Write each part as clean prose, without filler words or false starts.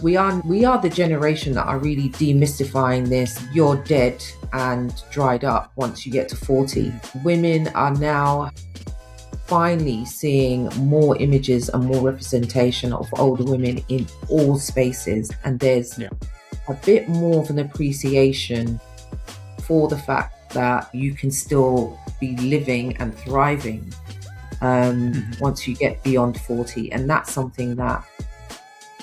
We are the generation that are really demystifying this. You're dead and dried up once you get to 40. Women are now finally seeing more images and more representation of older women in all spaces, and there's a bit more of an appreciation for the fact that you can still be living and thriving once you get beyond 40, and that's something that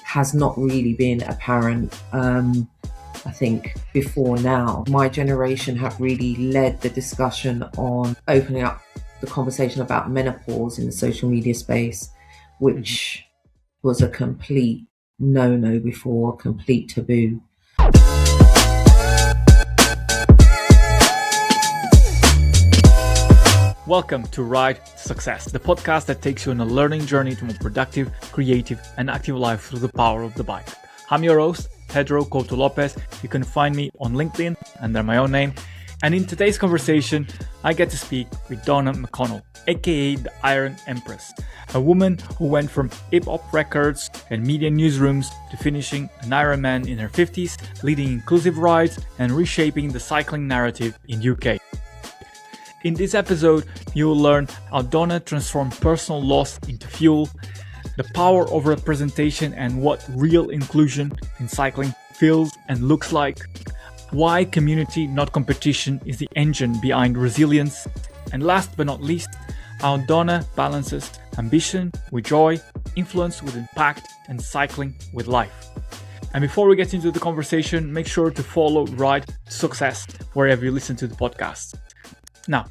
has not really been apparent, I think, before now. My generation have really led the discussion on opening up the conversation about menopause in the social media space, which was a complete no-no before, complete taboo. Welcome to Ride to Success, the podcast that takes you on a learning journey to a more productive, creative, and active life through the power of the bike. I'm your host, Pedro Couto Lopes. You can find me on LinkedIn under my own name. And in today's conversation, I get to speak with Donna McConnell, aka the Iron Empress, a woman who went from hip-hop records and media newsrooms to finishing an Ironman in her 50s, leading inclusive rides and reshaping the cycling narrative in UK. In this episode, you will learn how Donna transformed personal loss into fuel, the power of representation and what real inclusion in cycling feels and looks like, why community, not competition, is the engine behind resilience, and last but not least, how Donna balances ambition with joy, influence with impact, and cycling with life. And before we get into the conversation, make sure to follow Ride to Success wherever you listen to the podcast. Now,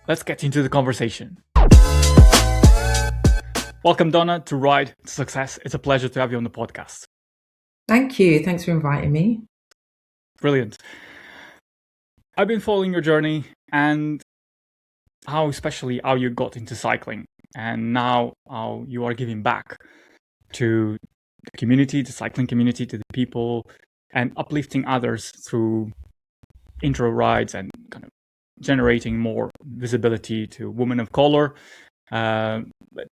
let's get into the conversation. Welcome, Donna, to Ride to Success. It's a pleasure to have you on the podcast. Thank you. Thanks for inviting me. Brilliant. I've been following your journey and especially how you got into cycling, and now how you are giving back to the community, the cycling community, to the people, and uplifting others through intro rides and kind of generating more visibility to women of color, but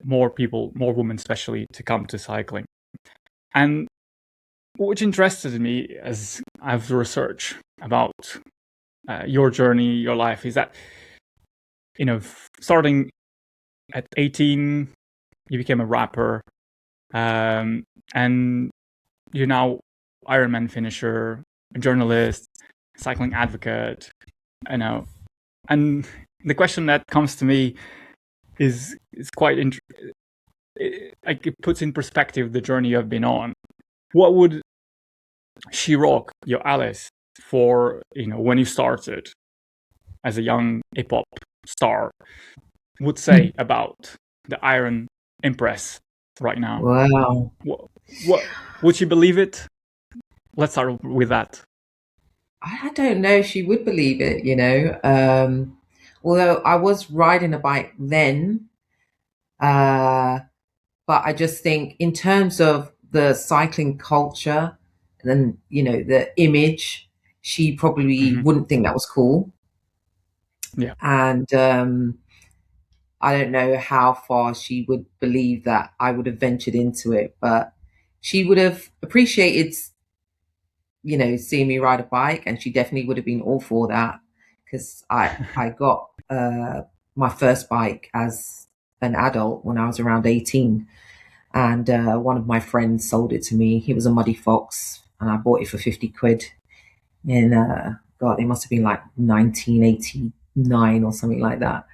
more people, more women especially, to come to cycling. And which interested me as I've researched about your journey, your life, is that, starting at 18, you became a rapper, and you're now Ironman finisher, a journalist, cycling advocate. And the question that comes to me is quite it puts in perspective the journey you have been on. What would She-Rock, your Alice, for when you started as a young hip hop star, would say about the Iron Empress right now? Wow. What would she believe it? Let's start with that. I don't know if she would believe it, although I was riding a bike then, but I just think in terms of the cycling culture and, the image, she probably wouldn't think that was cool. Yeah. And I don't know how far she would believe that I would have ventured into it, but she would have appreciated seeing me ride a bike, and she definitely would have been all for that, because I got my first bike as an adult when I was around 18, and one of my friends sold it to me. He was a Muddy Fox, and I bought it for 50 quid in God, it must have been like 1989 or something like that.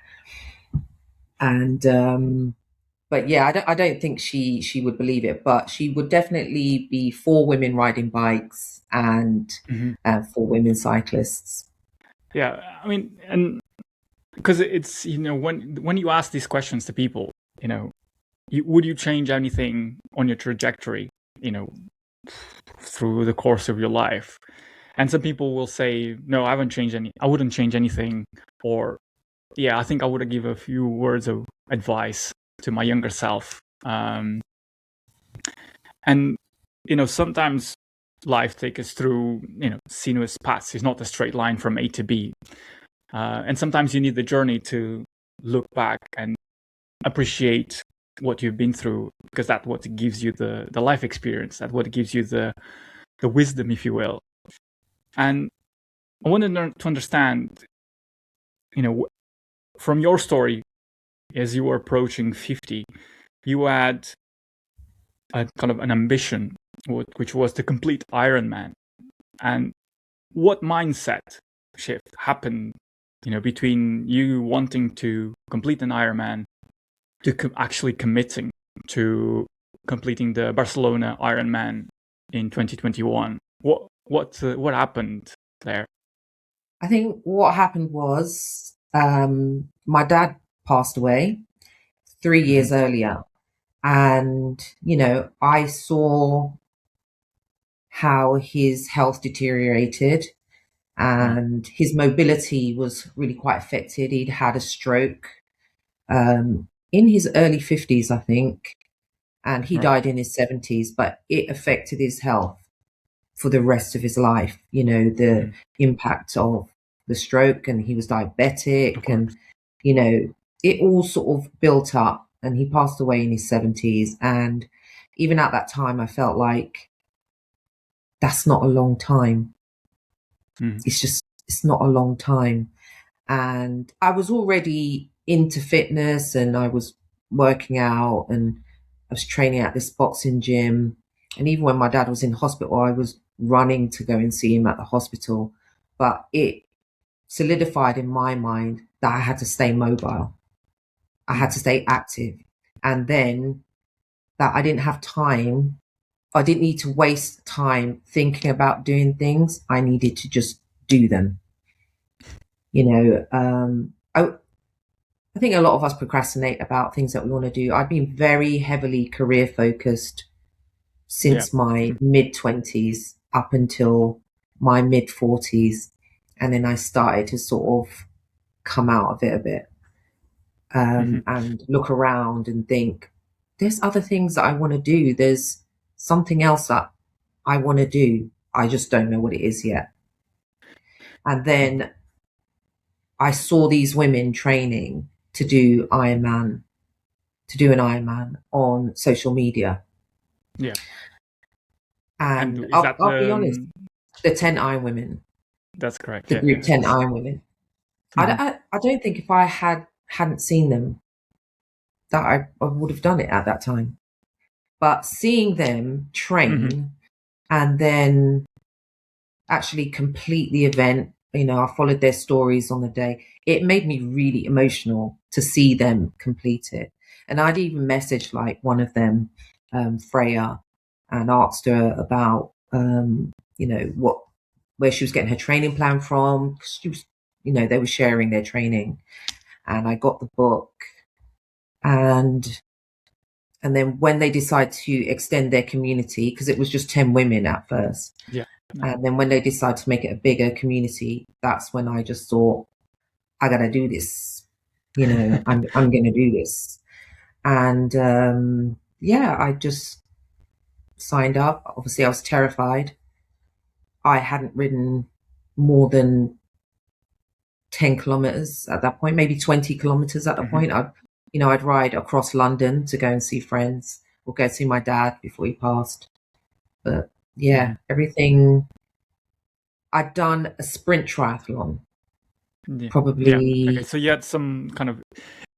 And but yeah, I don't think she would believe it, but she would definitely be for women riding bikes and for women cyclists. Yeah, I mean, and because it's when you ask these questions to people, would you change anything on your trajectory, through the course of your life? And some people will say, no, I wouldn't change anything, or yeah, I think I would give a few words of advice to my younger self. And sometimes life takes us through sinuous paths. It's not a straight line from A to B, and sometimes you need the journey to look back and appreciate what you've been through, because that's what gives you the life experience, that's what gives you the wisdom, if you will. And I wanted to understand, from your story, as you were approaching 50, you had a kind of an ambition, which was to complete Ironman. And what mindset shift happened, between you wanting to complete an Ironman to actually committing to completing the Barcelona Ironman in 2021? What happened there? I think what happened was my dad passed away 3 years earlier. And, I saw how his health deteriorated and his mobility was really quite affected. He'd had a stroke in his early 50s, I think, and he died in his 70s, but it affected his health for the rest of his life. The impact of the stroke, and he was diabetic, and, it all sort of built up, and he passed away in his 70s. And even at that time, I felt like that's not a long time. It's not a long time. And I was already into fitness, and I was working out, and I was training at this boxing gym. And even when my dad was in hospital, I was running to go and see him at the hospital. But it solidified in my mind that I had to stay mobile. I had to stay active. And then that I didn't have time. I didn't need to waste time thinking about doing things. I needed to just do them. I think a lot of us procrastinate about things that we want to do. I've been very heavily career focused since my mid-20s up until my mid-40s. And then I started to sort of come out of it a bit and look around and think, there's other things that I want to do. There's something else that I want to do. I just don't know what it is yet. And then I saw these women training to do an Ironman on social media. Yeah. And I'll be honest, the 10 Iron Women. That's correct. The group 10 Iron Women. I don't think if I hadn't seen them that I would have done it at that time. But seeing them train and then actually complete the event, I followed their stories on the day. It made me really emotional to see them complete it. And I'd even messaged like one of them, Freya, and asked her about, where she was getting her training plan from. She was, they were sharing their training, and I got the book. And then when they decided to extend their community, because it was just 10 women at first. Yeah. And then when they decided to make it a bigger community, that's when I just thought, I gotta do this. I'm gonna do this. And I just signed up. Obviously, I was terrified. I hadn't ridden more than 10 kilometers at that point, maybe 20 kilometers at that point. I'd ride across London to go and see friends or go see my dad before he passed. But everything. I'd done a sprint triathlon. Probably. Okay, so you had some kind of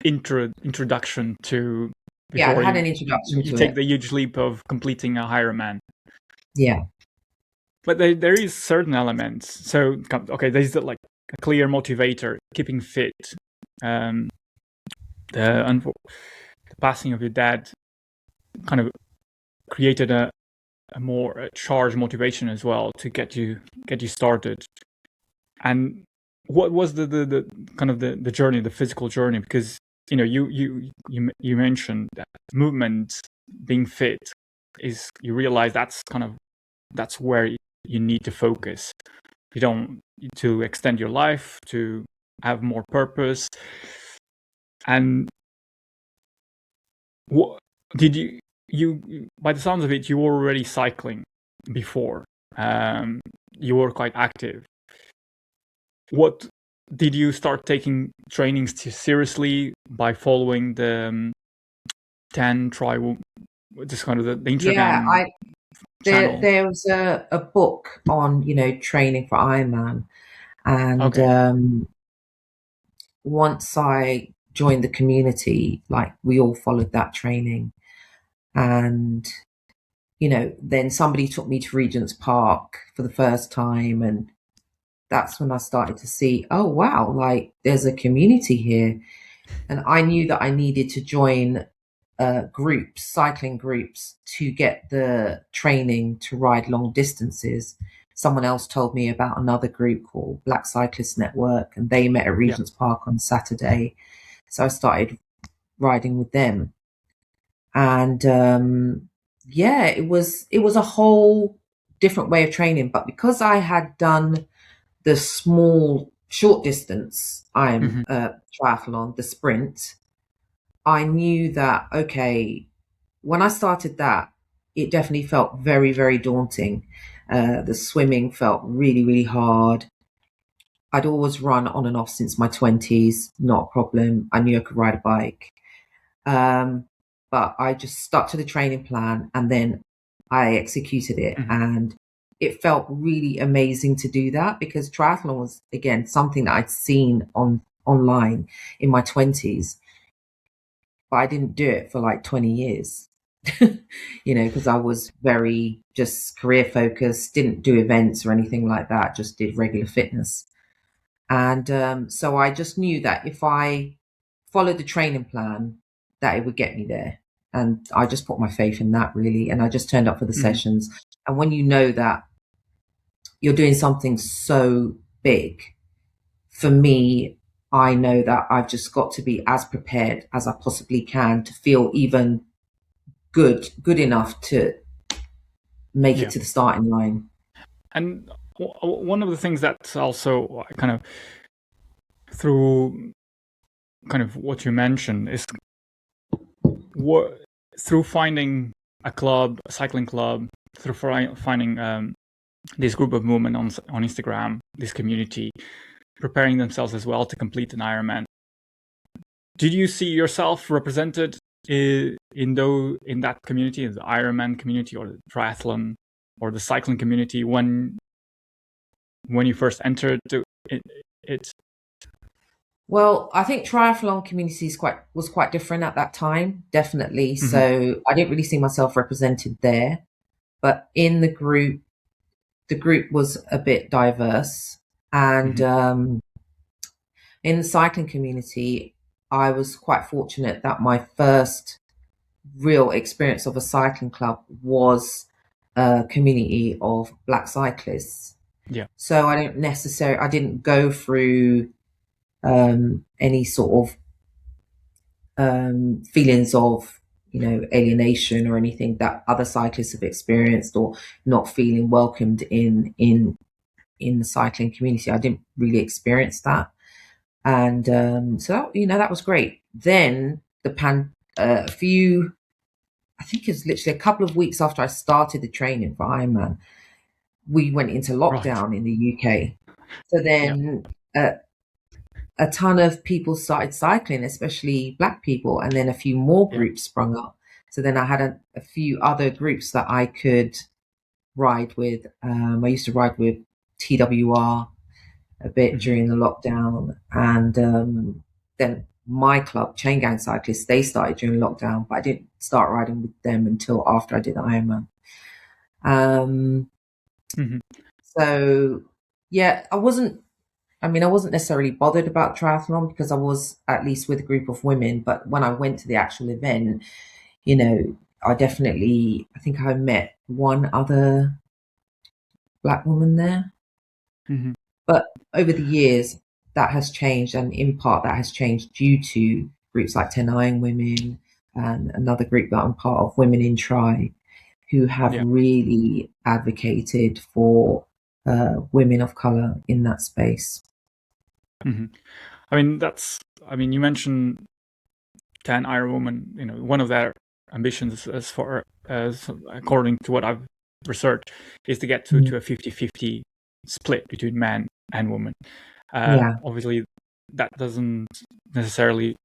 introduction to. I had an introduction to it. You take the huge leap of completing a Ironman. Yeah. But there is certain elements. So, okay, there's like a clear motivator, keeping fit. The passing of your dad kind of created a more charged motivation as well to get you started. And what was the kind of the journey, the physical journey? Because you mentioned that movement, being fit, is, you realize that's where you need to focus. You don't, to extend your life, to have more purpose. And what did you by the sounds of it, you were already cycling before. You were quite active. What did you start taking trainings seriously by following the 10 try this kind of the Yeah, Instagram channel. there was a book on, training for Ironman. And Okay. once I joined the community, like we all followed that training. And, then somebody took me to Regent's Park for the first time. And that's when I started to see, oh, wow, like there's a community here. And I knew that I needed to join groups, cycling groups, to get the training to ride long distances. Someone else told me about another group called Black Cyclists Network, and they met at Yeah. Regent's Park on Saturday. So I started riding with them. And yeah, it was a whole different way of training. But because I had done the small short distance triathlon, the sprint, I knew that, okay, when I started that, it definitely felt very, very daunting. The swimming felt really, really hard. I'd always run on and off since my 20s, not a problem. I knew I could ride a bike. Um, but I just stuck to the training plan and then I executed it. And it felt really amazing to do that because triathlon was, again, something that I'd seen online in my 20s, but I didn't do it for like 20 years, because I was very just career focused, didn't do events or anything like that, just did regular fitness. And so I just knew that if I followed the training plan, that it would get me there. And I just put my faith in that, really. And I just turned up for the sessions. And when you know that you're doing something so big, for me, I know that I've just got to be as prepared as I possibly can to feel even good enough to make it to the starting line. And one of the things that's also kind of through kind of what you mentioned is through finding a club, a cycling club, through finding this group of women on Instagram, this community, preparing themselves as well to complete an Ironman. Did you see yourself represented in that community, the Ironman community, or the triathlon, or the cycling community when you first entered it? Well, I think triathlon community was quite different at that time, definitely. So I didn't really see myself represented there. But in the group was a bit diverse. And in the cycling community, I was quite fortunate that my first real experience of a cycling club was a community of Black cyclists. Yeah. So I didn't go through any sort of feelings of alienation or anything that other cyclists have experienced, or not feeling welcomed in the cycling community. I didn't really experience that. And so that was great. Then I think it was literally a couple of weeks after I started the training for Ironman, we went into lockdown in the UK. So then a ton of people started cycling, especially Black people, and then a few more groups sprung up. So then I had a few other groups that I could ride with. I used to ride with TWR a bit during the lockdown, and then my club, Chain Gang Cyclists, they started during lockdown, but I didn't start riding with them until after I did Ironman. So yeah, I wasn't necessarily bothered about triathlon because I was at least with a group of women. But when I went to the actual event, I think I met one other Black woman there. But over the years, that has changed. And in part, that has changed due to groups like 10 Iron Women and another group that I'm part of, Women in Tri, who have really advocated for women of color in that space. I mean, you mentioned 10 Iron Women. One of their ambitions, as according to what I've researched, is to get to a 50-50 split between men and women. Obviously, that doesn't necessarily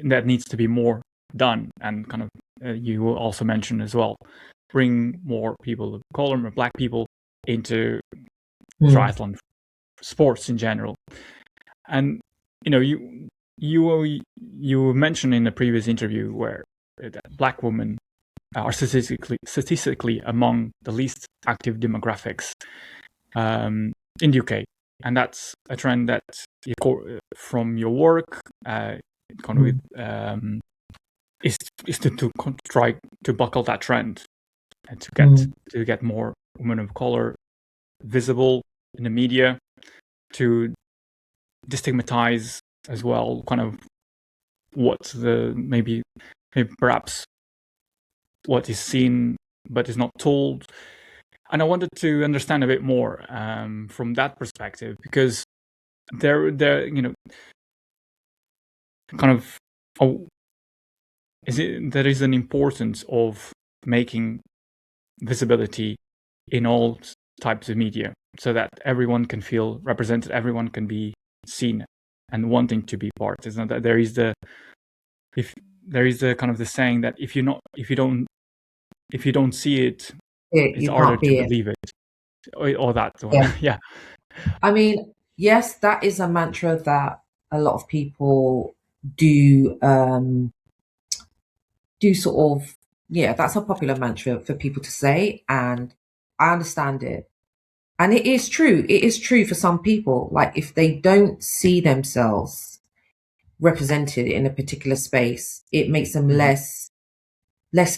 that needs to be more done. And kind of you also mentioned as well, bring more people of color, more Black people into triathlon sports in general. And you mentioned in a previous interview where Black women are statistically among the least active demographics in the UK, and that's a trend that from your work is to try to buckle that trend and to get more women of color visible in the media, to destigmatize as well kind of what the maybe perhaps what is seen but is not told. And I wanted to understand a bit more from that perspective, because there kind of there is an importance of making visibility in all types of media so that everyone can feel represented, everyone can be seen and wanting to be part. Is not that there is the kind of the saying that if you don't see it, it's harder to believe it, or that one. Yeah. I mean, yes, that is a mantra that a lot of people do sort of, that's a popular mantra for people to say, and I understand it. And it is true. It is true for some people. Like, if they don't see themselves represented in a particular space, it makes them less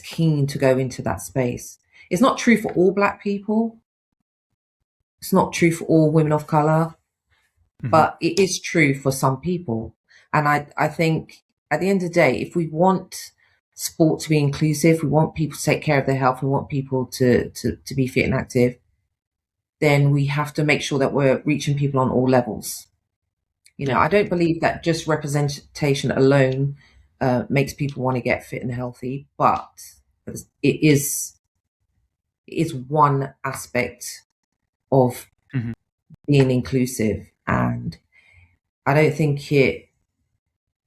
keen to go into that space. It's not true for all Black people. It's not true for all women of color, but it is true for some people. And I think at the end of the day, if we want sport to be inclusive, we want people to take care of their health, we want people to be fit and active, then we have to make sure that we're reaching people on all levels. I don't believe that just representation alone makes people want to get fit and healthy, but it is one aspect of being inclusive. And I don't think it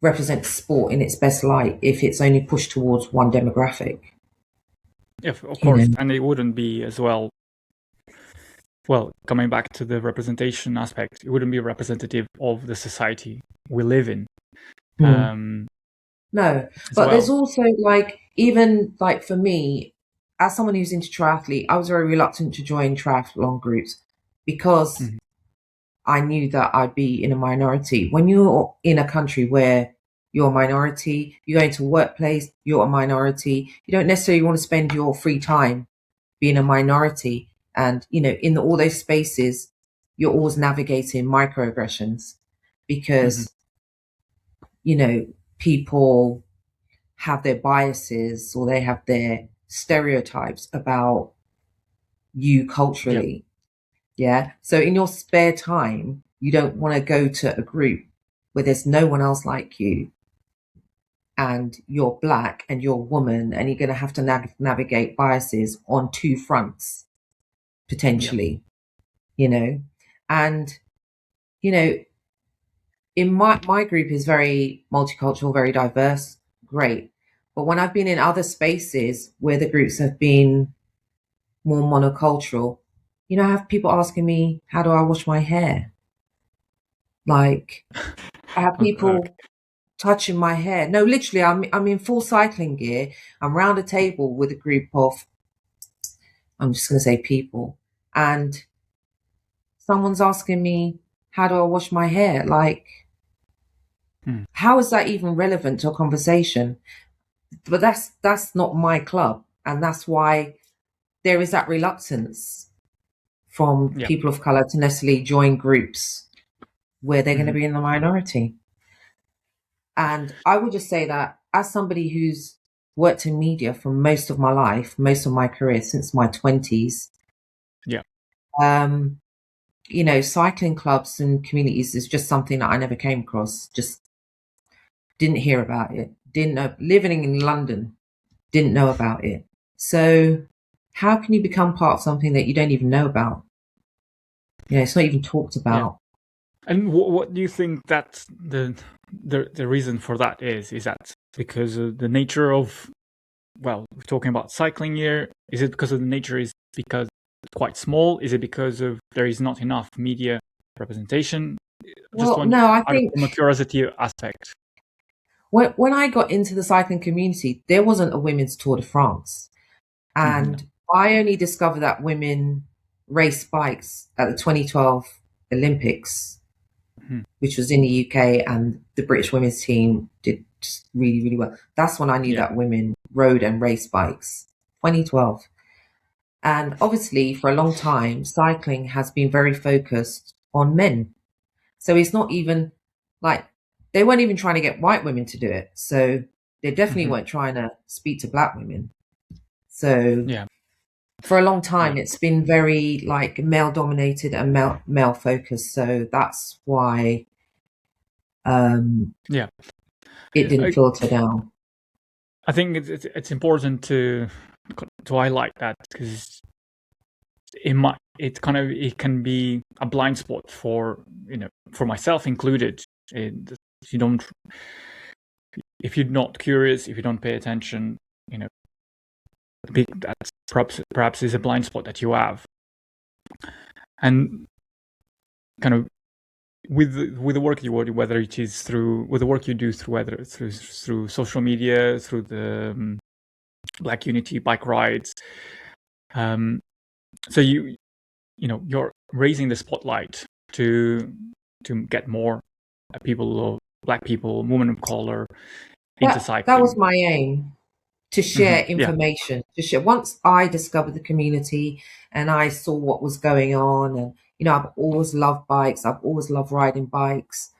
represents sport in its best light if it's only pushed towards one demographic. Yeah, of course. And it wouldn't be as well, coming back to the representation aspect, it wouldn't be representative of the society we live in. No, but there's also even for me, as someone who's into triathlete, I was very reluctant to join triathlon groups because I knew that I'd be in a minority. When you're in a country where you're a minority, you go into a workplace, you're a minority, you don't necessarily want to spend your free time being a minority. And, in all those spaces, you're always navigating microaggressions because, people have their biases or they have their stereotypes about you culturally. Yeah. So in your spare time, you don't want to go to a group where there's no one else like you and you're Black and you're a woman and you're going to have to navigate biases on two fronts, potentially, and, in my group is very multicultural, very diverse, great. But when I've been in other spaces where the groups have been more monocultural, I have people asking me, how do I wash my hair? Like, I have people touching my hair. No, literally, I'm in full cycling gear. I'm round a table with a group of, I'm just going to say people, and someone's asking me, how do I wash my hair? Like, how is that even relevant to a conversation? But that's not my club. And that's why there is that reluctance from people of color to necessarily join groups where they're going to be in the minority. And I would just say that as somebody who's worked in media for most of my life, most of my career, since my 20s, cycling clubs and communities is just something that I never came across. Just didn't hear about it. Didn't know. Living in London, didn't know about it. So how can you become part of something that you don't even know about? It's not even talked about. And what do you think that the reason for that is? Is that because of the nature of, well, we're talking about cycling here. Is it because of the nature? Is because it's quite small? Is it because of there is not enough media representation? Just Well, one no, I think from a curiosity aspect. when I got into the cycling community, there wasn't a women's Tour de France. Mm-hmm. And I only discovered that women race bikes at the 2012 Olympics, Mm-hmm. which was in the UK, and the British women's team did just really, really well. That's when I knew Yeah. that women rode and raced bikes, 2012. And obviously, for a long time, cycling has been very focused on men. So it's not even like they weren't even trying to get white women to do it. So they definitely Mm-hmm. weren't trying to speak to black women. So Yeah. for a long time, Yeah. it's been very like male dominated and male focused. So that's why Yeah. it didn't filter down. I think it's important to highlight that, because it can be a blind spot for, for myself included. You don't, if you're not curious, if you don't pay attention, that's perhaps is a blind spot that you have. And kind of with the work you do, whether it is with the work you do through social media, through the Black Unity bike rides, so you're raising the spotlight to get more people, black people, women of color, into That was cycling. my aim, to Mm-hmm. share Yeah. information, to share. Once I discovered the community and I saw what was going on, and I've always loved bikes. I've always loved riding bikes.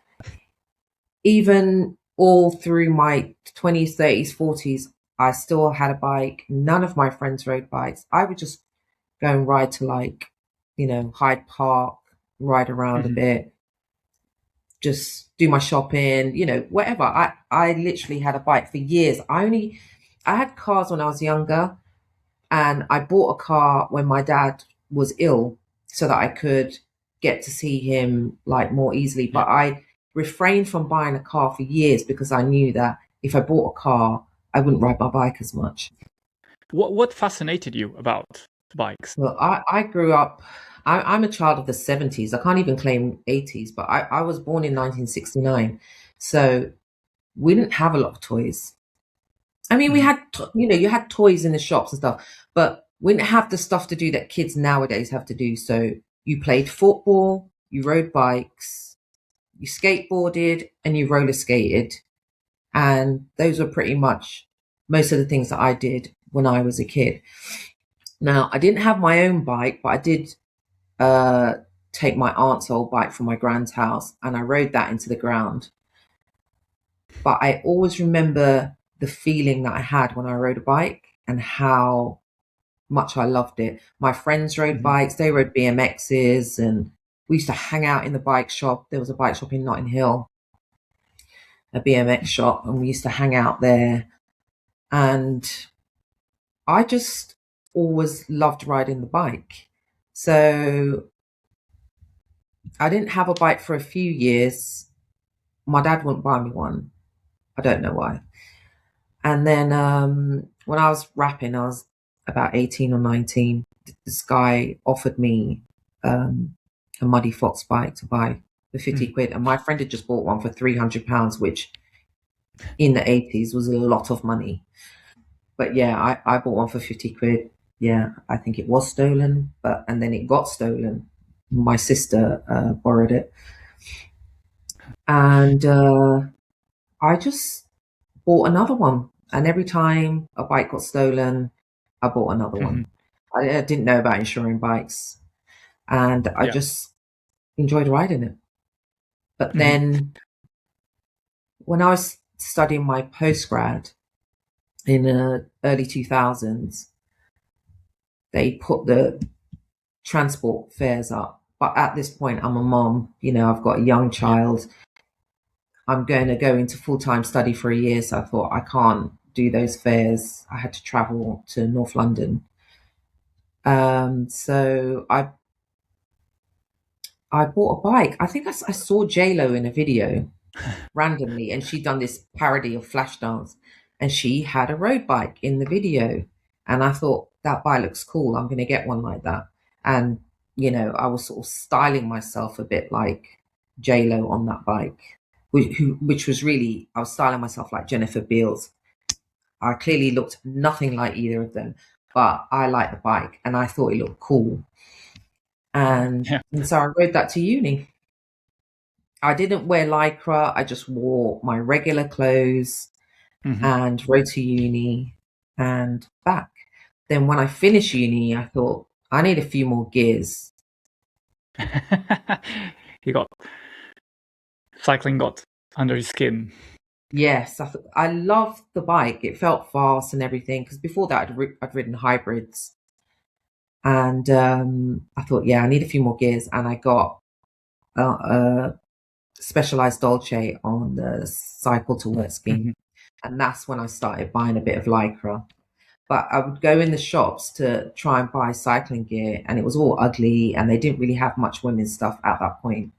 Even all through my 20s, 30s, 40s, I still had a bike. None of my friends rode bikes. I would just go and ride to Hyde Park, ride around a Mm-hmm. bit, just do my shopping, whatever. I literally had a bike for years. I had cars when I was younger, and I bought a car when my dad was ill so that I could get to see him like more easily. Yeah. But I refrained from buying a car for years because I knew that if I bought a car, I wouldn't ride my bike as much. What fascinated you about bikes? Well, I grew up, I'm a child of the 70s. I can't even claim 80s, but I was born in 1969. So we didn't have a lot of toys. I mean, we Mm-hmm. had, you had toys in the shops and stuff, but we didn't have the stuff to do that kids nowadays have to do. So you played football, you rode bikes, you skateboarded, and you roller skated. And those were pretty much most of the things that I did when I was a kid. Now, I didn't have my own bike, but I did uh, take my aunt's old bike from my grand's house and I rode that into the ground. But I always remember the feeling that I had when I rode a bike and how much I loved it. My friends rode Mm-hmm. bikes, they rode BMXs, and we used to hang out in the bike shop. There was a bike shop in Notting Hill, a BMX shop, and we used to hang out there. And I just always loved riding the bike. So I didn't have a bike for a few years. My dad wouldn't buy me one. I don't know why. And then when I was rapping, I was about 18 or 19. This guy offered me a Muddy Fox bike to buy for 50 Mm-hmm. quid. And my friend had just bought one for £300, which in the 80s was a lot of money. But yeah, I bought one for 50 quid. Yeah, I think it was stolen, and then it got stolen. My sister borrowed it. And I just bought another one. And every time a bike got stolen, I bought another Mm-hmm. one. I didn't know about insuring bikes, and I Yeah. just enjoyed riding it. But Mm-hmm. then when I was studying my postgrad in the early 2000s, they put the transport fares up. But at this point, I'm a mom, I've got a young Yeah. child. I'm going to go into full-time study for a year. So I thought I can't do those fares. I had to travel to North London. So I I bought a bike. I think I saw J-Lo in a video randomly, and she'd done this parody of Flashdance, and she had a road bike in the video. And I thought, that bike looks cool. I'm going to get one like that. And, I was sort of styling myself a bit like J-Lo on that bike, which was really, I was styling myself like Jennifer Beals. I clearly looked nothing like either of them, but I liked the bike and I thought it looked cool. And, Yeah. and so I rode that to uni. I didn't wear lycra. I just wore my regular clothes and rode to uni and back. Then when I finished uni, I thought, I need a few more gears. Cycling got under his skin. Yes, I loved the bike. It felt fast and everything. Because before that, I'd ridden hybrids. And I thought, yeah, I need a few more gears. And I got a Specialized Dolce on the cycle to work scheme. And that's when I started buying a bit of lycra. But I would go in the shops to try and buy cycling gear, and it was all ugly, and they didn't really have much women's stuff at that point.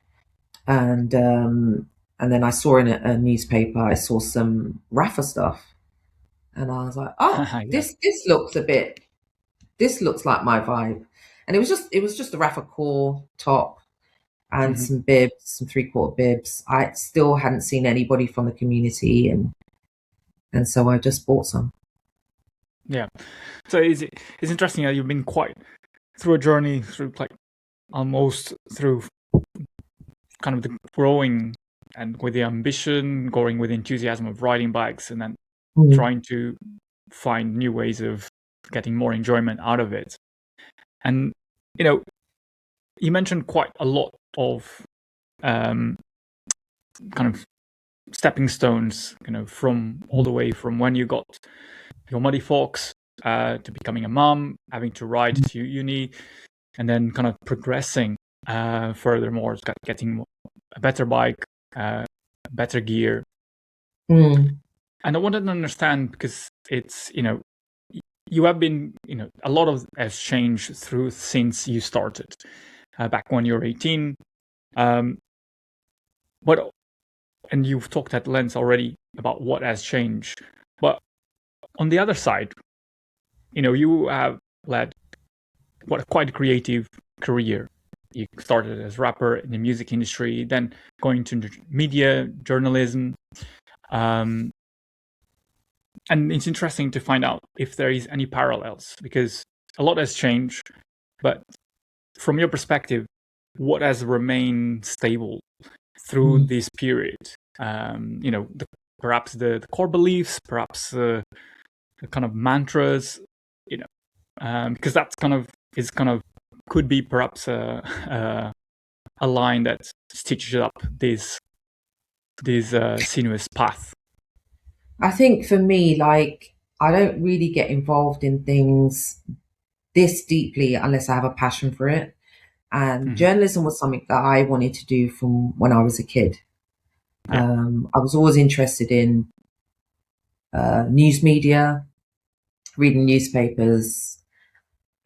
And then I saw in a newspaper, I saw some Rafa stuff, and I was like, oh, Yeah. this looks like my vibe. And it was just a Rafa core top and some bibs, some 3/4 bibs. I still hadn't seen anybody from the community, and so I just bought some. Yeah. So it's interesting that you've been quite through a journey through like almost through kind of the growing and with the ambition, going with the enthusiasm of riding bikes, and then trying to find new ways of getting more enjoyment out of it. And you mentioned quite a lot of kind of stepping stones, from all the way from when you got your Muddy Fox to becoming a mom, having to ride to uni, and then kind of progressing furthermore, getting a better bike, better gear. And I wanted to understand, because it's, you have been, a lot of has changed since you started back when you were 18. And you've talked at length already about what has changed. But on the other side, you have led quite a creative career. You started as a rapper in the music industry, then going to media, journalism. And it's interesting to find out if there is any parallels, because a lot has changed. But from your perspective, what has remained stable through this period? Perhaps the core beliefs, perhaps the kind of mantras, because that's could be perhaps a line that stitches up this sinuous path. I think for me, like, I don't really get involved in things this deeply unless I have a passion for it. And journalism was something that I wanted to do from when I was a kid. Yeah. I was always interested in news media, reading newspapers,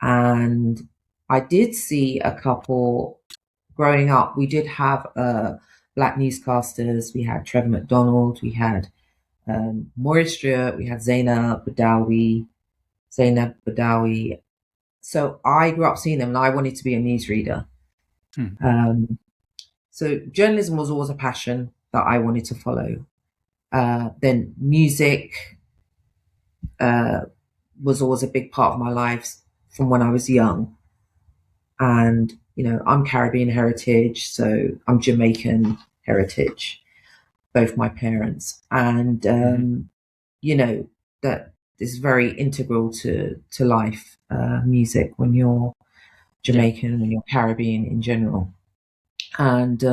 and I did see a couple growing up. We did have black newscasters. We had Trevor McDonald, we had Maurice Stewart, we had Zainab Badawi. So I grew up seeing them, and I wanted to be a newsreader. So journalism was always a passion that I wanted to follow. Then music was always a big part of my life from when I was young. And, I'm Caribbean heritage, so I'm Jamaican heritage, both my parents. And, that is very integral to life, music, when you're Jamaican, when you're Caribbean in general. And,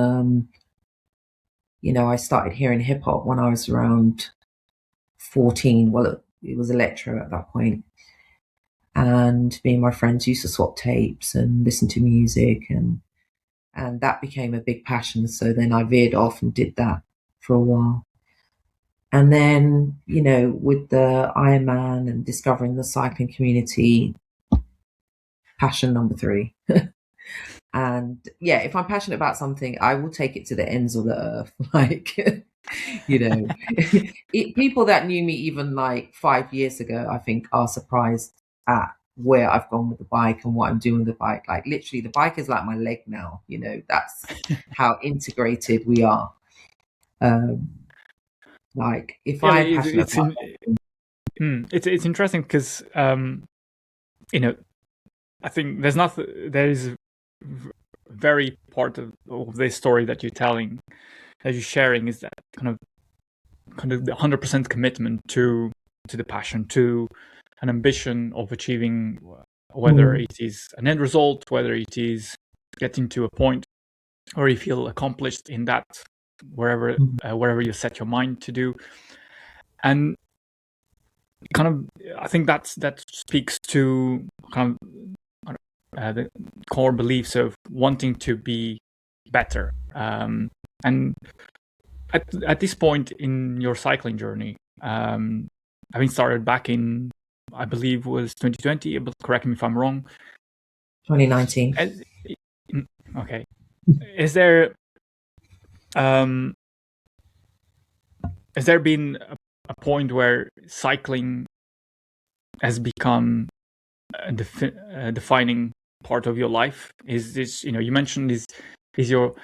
I started hearing hip hop when I was around 14. Well, it was electro at that point. And me and my friends used to swap tapes and listen to music, and that became a big passion. So then I veered off and did that for a while. And then, with the Ironman and discovering the cycling community, passion number 3. And yeah, if I'm passionate about something, I will take it to the ends of the earth. Like, you know, people that knew me even like 5 years ago, I think, are surprised at where I've gone with the bike and what I'm doing with the bike. Like, literally, the bike is like my leg now. You know, that's how integrated we are. Like, if Yeah, I'm passionate about it's interesting because you know, I think there is very part of this story that you're telling, that you're sharing, is that kind of the 100% commitment to the passion, to an ambition of achieving, whether it is an end result, whether it is getting to a point where you feel accomplished in that, wherever you set your mind to do. And kind of, I think that speaks to kind of the core beliefs of wanting to be better. And at this point in your cycling journey, having started back in, I believe, was 2020, but correct me if I'm wrong. 2019. Okay. Is there been a point where cycling has become a defining part of your life? Is this, you mentioned, is your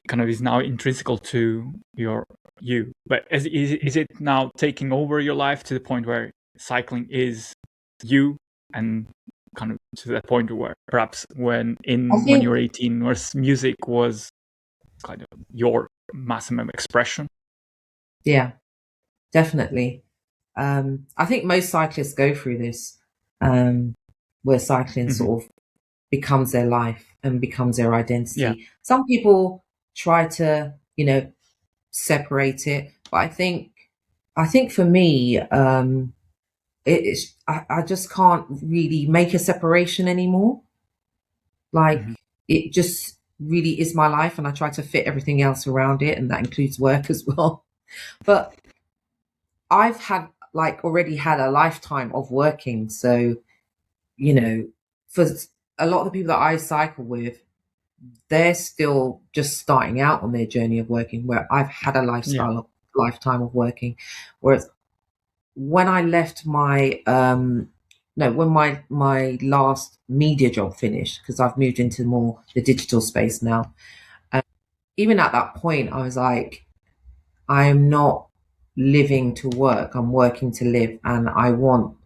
kind of is now intrinsical to you, but is it now taking over your life to the point where cycling is you, and kind of to that point where perhaps when you were 18, where music was kind of your maximum expression? Yeah, definitely. I think most cyclists go through this, where cycling sort of becomes their life and becomes their identity. Yeah. Some people try to, separate it, but I think for me, I just can't really make a separation anymore. Like, it just really is my life, and I try to fit everything else around it, and that includes work as well. But I've already had a lifetime of working. So, for a lot of the people that I cycle with, they're still just starting out on their journey of working, where I've had a lifetime of working. Whereas when I left my, no, when my last media job finished, because I've moved into more the digital space now, even at that point, I was like, I'm not living to work, I'm working to live, and I want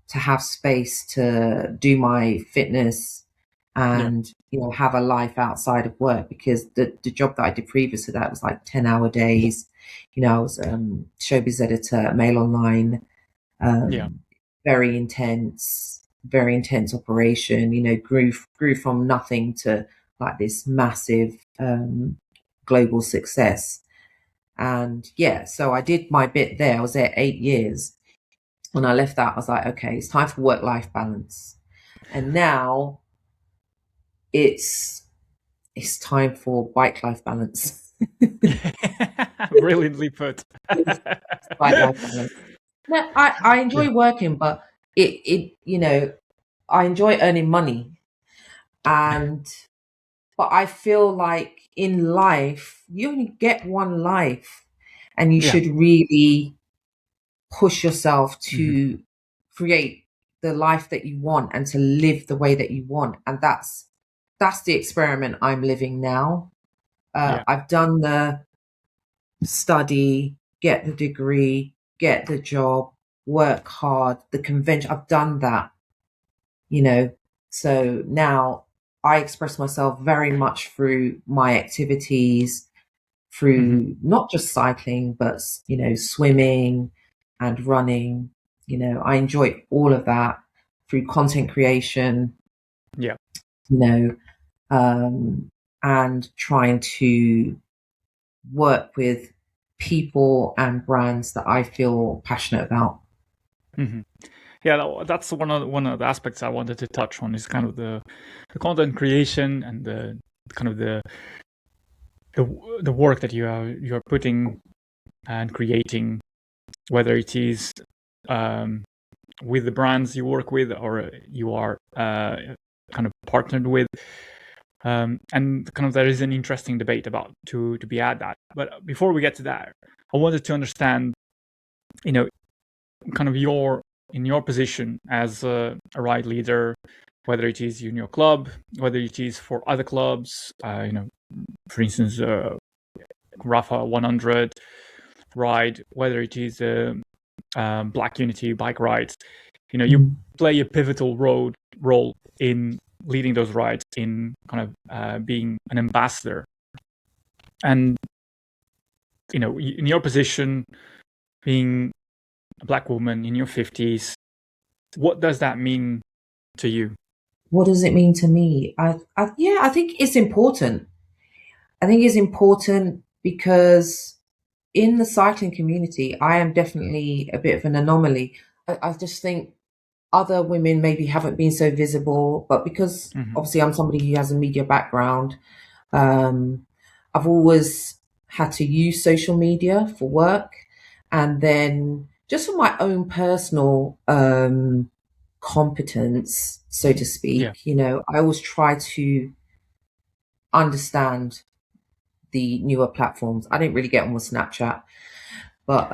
to have space to do my fitness and have a life outside of work, because the job that I did previous to that was like 10-hour days. I was showbiz editor at Mail Online. Very intense operation. Grew from nothing to like this massive global success. And so I did my bit there. I was there 8 years. When I left that, I was like, okay, it's time for work-life balance. And now it's time for bike-life balance. Brilliantly put. Bike-life balance. No, I enjoy working, but I enjoy earning money. But I feel like in life, you only get one life, and you should really push yourself to create the life that you want and to live the way that you want. And that's the experiment I'm living now. I've done the study, get the degree, get the job, work hard, the convention. I've done that, so now I express myself very much through my activities, through not just cycling, but swimming and running. I enjoy all of that, through content creation. And trying to work with people and brands that I feel passionate about. Yeah, that's one of the aspects I wanted to touch on, is kind of the content creation and the kind of the work that you're putting and creating, whether it is with the brands you work with or you are kind of partnered with. And kind of there is an interesting debate about to be at that. But before we get to that, I wanted to understand, kind of in your position as a ride leader, whether it is in your club, whether it is for other clubs, for instance, Rafa 100 ride, whether it is Black Unity bike rides, you play a pivotal role in leading those rides, in kind of being an ambassador. And, in your position, being a Black woman in your 50s, what does that mean to you? What does it mean to me? I think it's important. I think it's important because in the cycling community, I am definitely a bit of an anomaly. I just think other women maybe haven't been so visible, but because obviously I'm somebody who has a media background, I've always had to use social media for work. And then just for my own personal competence, so to speak, I always try to understand the newer platforms. I didn't really get on with Snapchat, but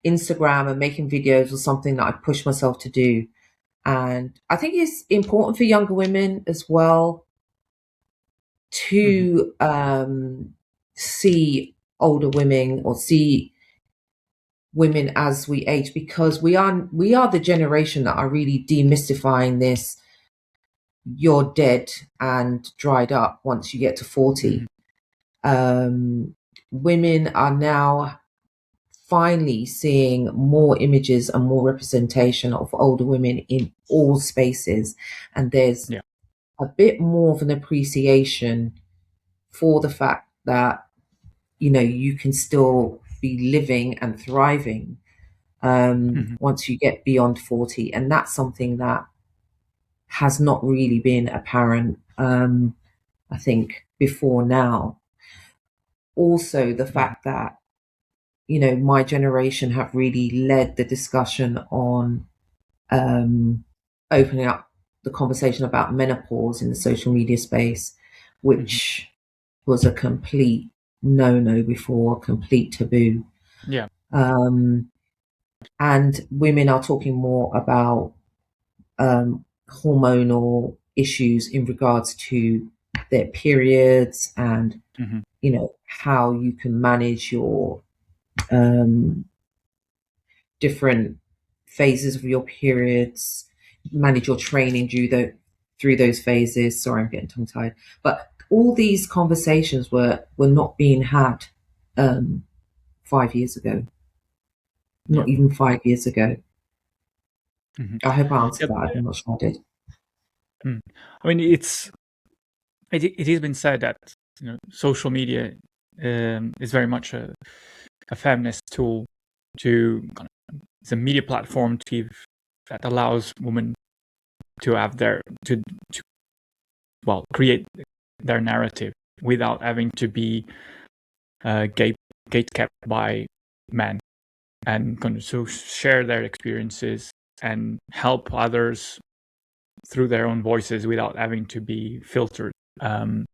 Instagram and making videos was something that I pushed myself to do. And I think it's important for younger women as well to see older women or see women as we age, because we are the generation that are really demystifying this "you're dead and dried up once you get to 40." Women are now finally seeing more images and more representation of older women in all spaces, and there's a bit more of an appreciation for the fact that you can still be living and thriving once you get beyond 40, and that's something that has not really been apparent, I think, before now. Also, the fact that my generation have really led the discussion on opening up the conversation about menopause in the social media space, which was a complete no before, complete taboo. Yeah. And women are talking more about hormonal issues in regards to their periods and how you can manage your different phases of your periods, manage your training through those phases. Sorry, I'm getting tongue tied. But all these conversations were not being had 5 years ago. Not even 5 years ago. I hope I answered that. I'm not sure I did. I mean, it has been said that social media is very much a feminist tool. It's a media platform that allows women to have create their narrative without having to be gate-kept by men, and kind of so share their experiences and help others through their own voices without having to be filtered. And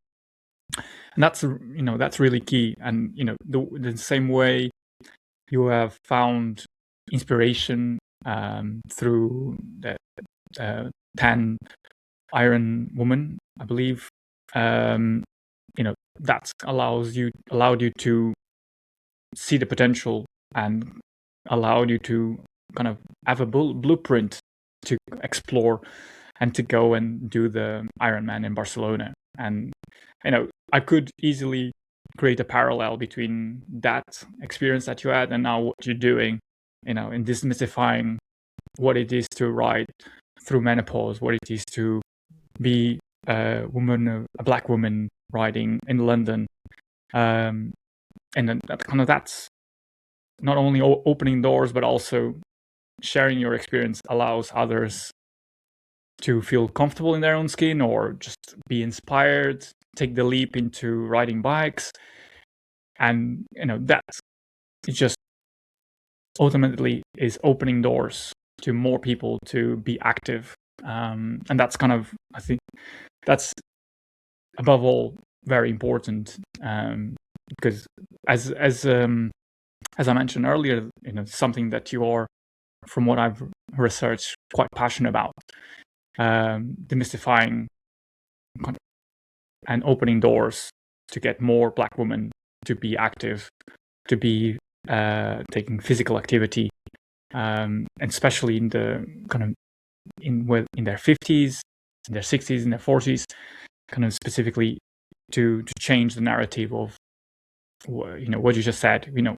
that's really key. And the same way you have found inspiration through the 10 Iron Woman, I believe. That allowed you to see the potential and allowed you to kind of have a blueprint to explore and to go and do the Ironman in Barcelona. And I could easily create a parallel between that experience that you had and now what you're doing, in demystifying what it is to ride through menopause, what it is to be a Black woman riding in London, and then that's not only opening doors but also sharing your experience allows others to feel comfortable in their own skin or just be inspired, take the leap into riding bikes, and that it just ultimately is opening doors to more people to be active, and that's kind of, I think that's above all, very important, because as I mentioned earlier, something that you are, from what I've researched, quite passionate about, demystifying and opening doors to get more Black women to be active, to be taking physical activity, and especially in the in their 50s, in their 60s, in their 40s, kind of specifically to change the narrative of what you just said. We're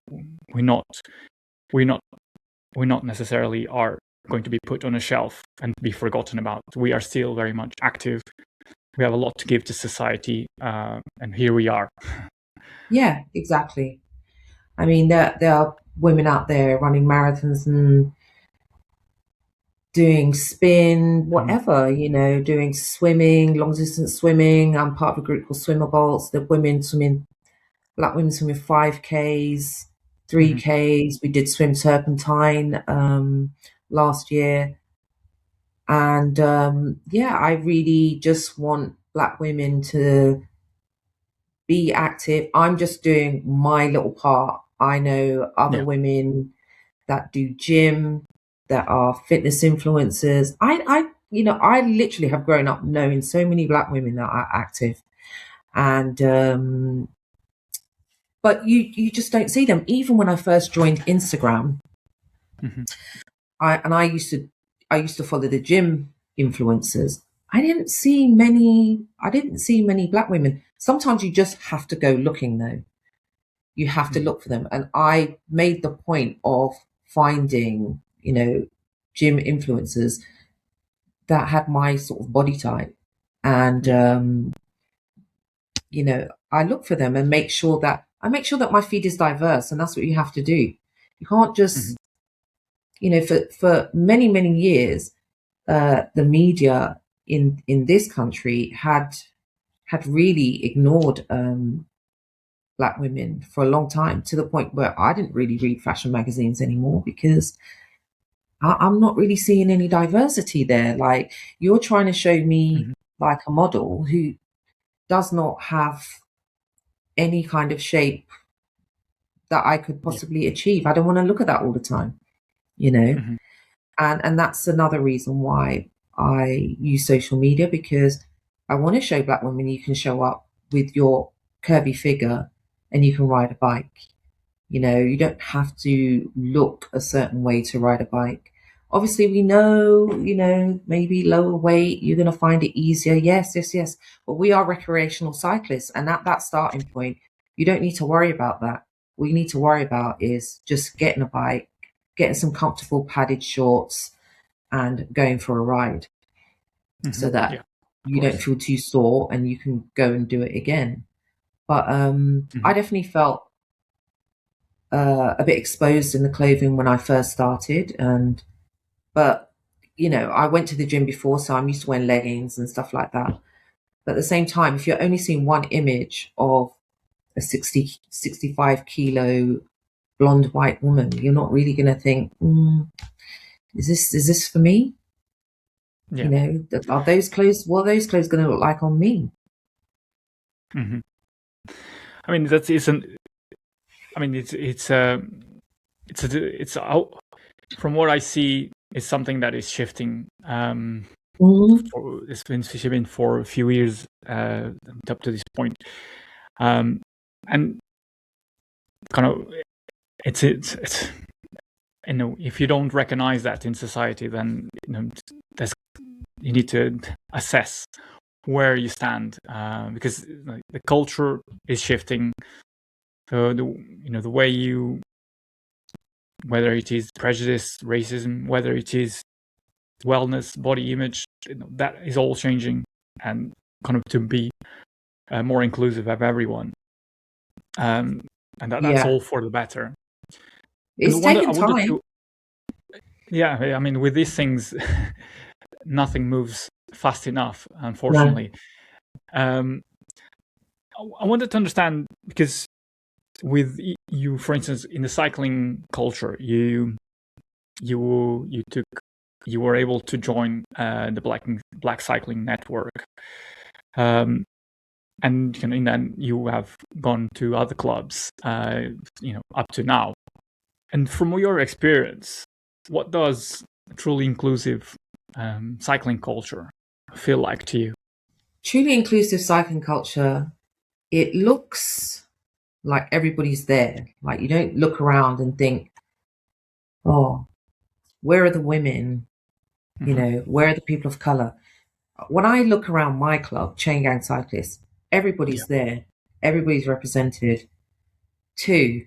not necessarily are going to be put on a shelf and be forgotten about. We are still very much active. We have a lot to give to society, and here we are. Yeah, exactly. I mean, there are women out there running marathons and doing spin, whatever, doing swimming, long distance swimming. I'm part of a group called Swimmer Bolts. The women swimming, Black women swimming 5Ks, 3Ks. We did swim Serpentine last year. And I really just want Black women to be active. I'm just doing my little part. I know other women that do gym, that are fitness influencers. I literally have grown up knowing so many Black women that are active, and but you just don't see them. Even when I first joined Instagram, I used to follow the gym influencers. I didn't see many Black women. Sometimes you just have to go looking, though. You have to look for them. And I made the point of finding, gym influencers that had my sort of body type. And, I look for them and make sure that my feed is diverse. And that's what you have to do. You can't just, for many, many years, the media in this country had really ignored Black women for a long time, to the point where I didn't really read fashion magazines anymore, because I'm not really seeing any diversity there. Like, you're trying to show me like a model who does not have any kind of shape that I could possibly achieve. I don't want to look at that all the time, and that's another reason why I use social media, because I want to show Black women you can show up with your curvy figure and you can ride a bike. You don't have to look a certain way to ride a bike. Obviously, we know, maybe lower weight, you're going to find it easier. Yes. But we are recreational cyclists. And at that starting point, you don't need to worry about that. What you need to worry about is just getting a bike, getting some comfortable padded shorts, and going for a ride, so that you don't feel too sore and you can go and do it again. But I definitely felt a bit exposed in the clothing when I first started, but I went to the gym before, so I'm used to wearing leggings and stuff like that. But at the same time, if you're only seeing one image of a 65 kilo blonde white woman, you're not really going to think, is this for me? Are those clothes? What are those clothes going to look like on me? I mean, it's from what I see, it's something that is shifting. It's been shifting for a few years up to this point, and kind of it's if you don't recognize that in society, then you need to assess where you stand, because the culture is shifting. The way whether it is prejudice, racism, whether it is wellness, body image, that is all changing, and kind of to be more inclusive of everyone, and that's all for the better. It's taking time. I mean, with these things, nothing moves fast enough, unfortunately. No. I wanted to understand, because with you, for instance, in the cycling culture, you were able to join the Black Cycling Network. and then you have gone to other clubs, up to now. And from your experience, what does truly inclusive cycling culture feel like to you? Truly inclusive cycling culture, it looks like everybody's there. Like you don't look around and think, oh, where are the women? Where are the people of color? When I look around my club, Chain Gang Cyclists, everybody's there. Everybody's represented. Two,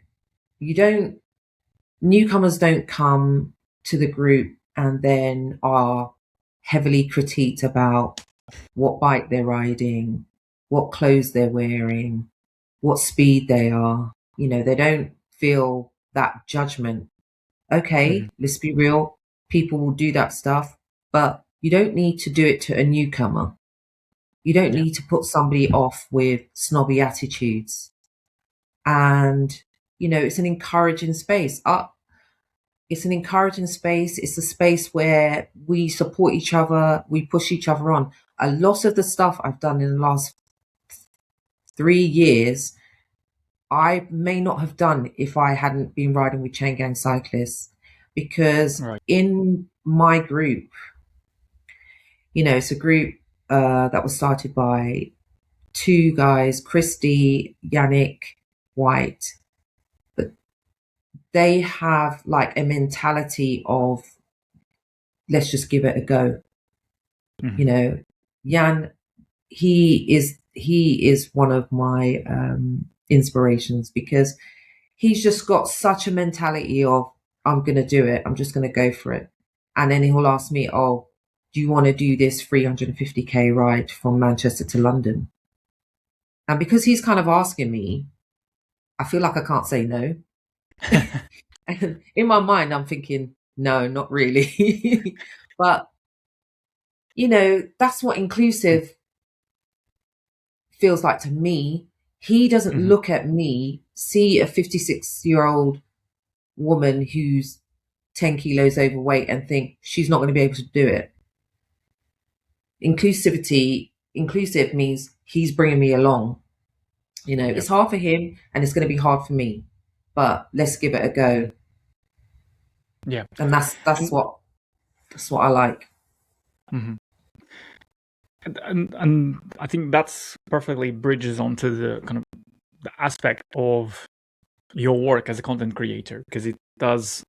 newcomers don't come to the group and then are heavily critiqued about what bike they're riding, what clothes they're wearing, what speed they are. They don't feel that judgment. Okay, let's be real. People will do that stuff, but you don't need to do it to a newcomer. You don't need to put somebody off with snobby attitudes. And, it's an encouraging space. It's an encouraging space. It's a space where we support each other. We push each other on. A lot of the stuff I've done in the last 3 years, I may not have done if I hadn't been riding with Chain Gang Cyclists, because in my group, it's a group that was started by 2 guys, Christy, Yannick, White, but they have like a mentality of, let's just give it a go. Jan, he is one of my inspirations, because he's just got such a mentality of, I'm going to do it. I'm just going to go for it. And then he'll ask me, oh, do you want to do this 350k ride from Manchester to London? And because he's kind of asking me, I feel like I can't say no. And in my mind, I'm thinking, no, not really. But, that's what inclusive feels like to me. He doesn't look at me, see a 56-year-old woman who's 10 kilos overweight and think she's not going to be able to do it. Inclusive means he's bringing me along. It's hard for him and it's going to be hard for me, but let's give it a go. Yeah. And that's what I like. And I think that's perfectly bridges onto the kind of the aspect of your work as a content creator, because it does,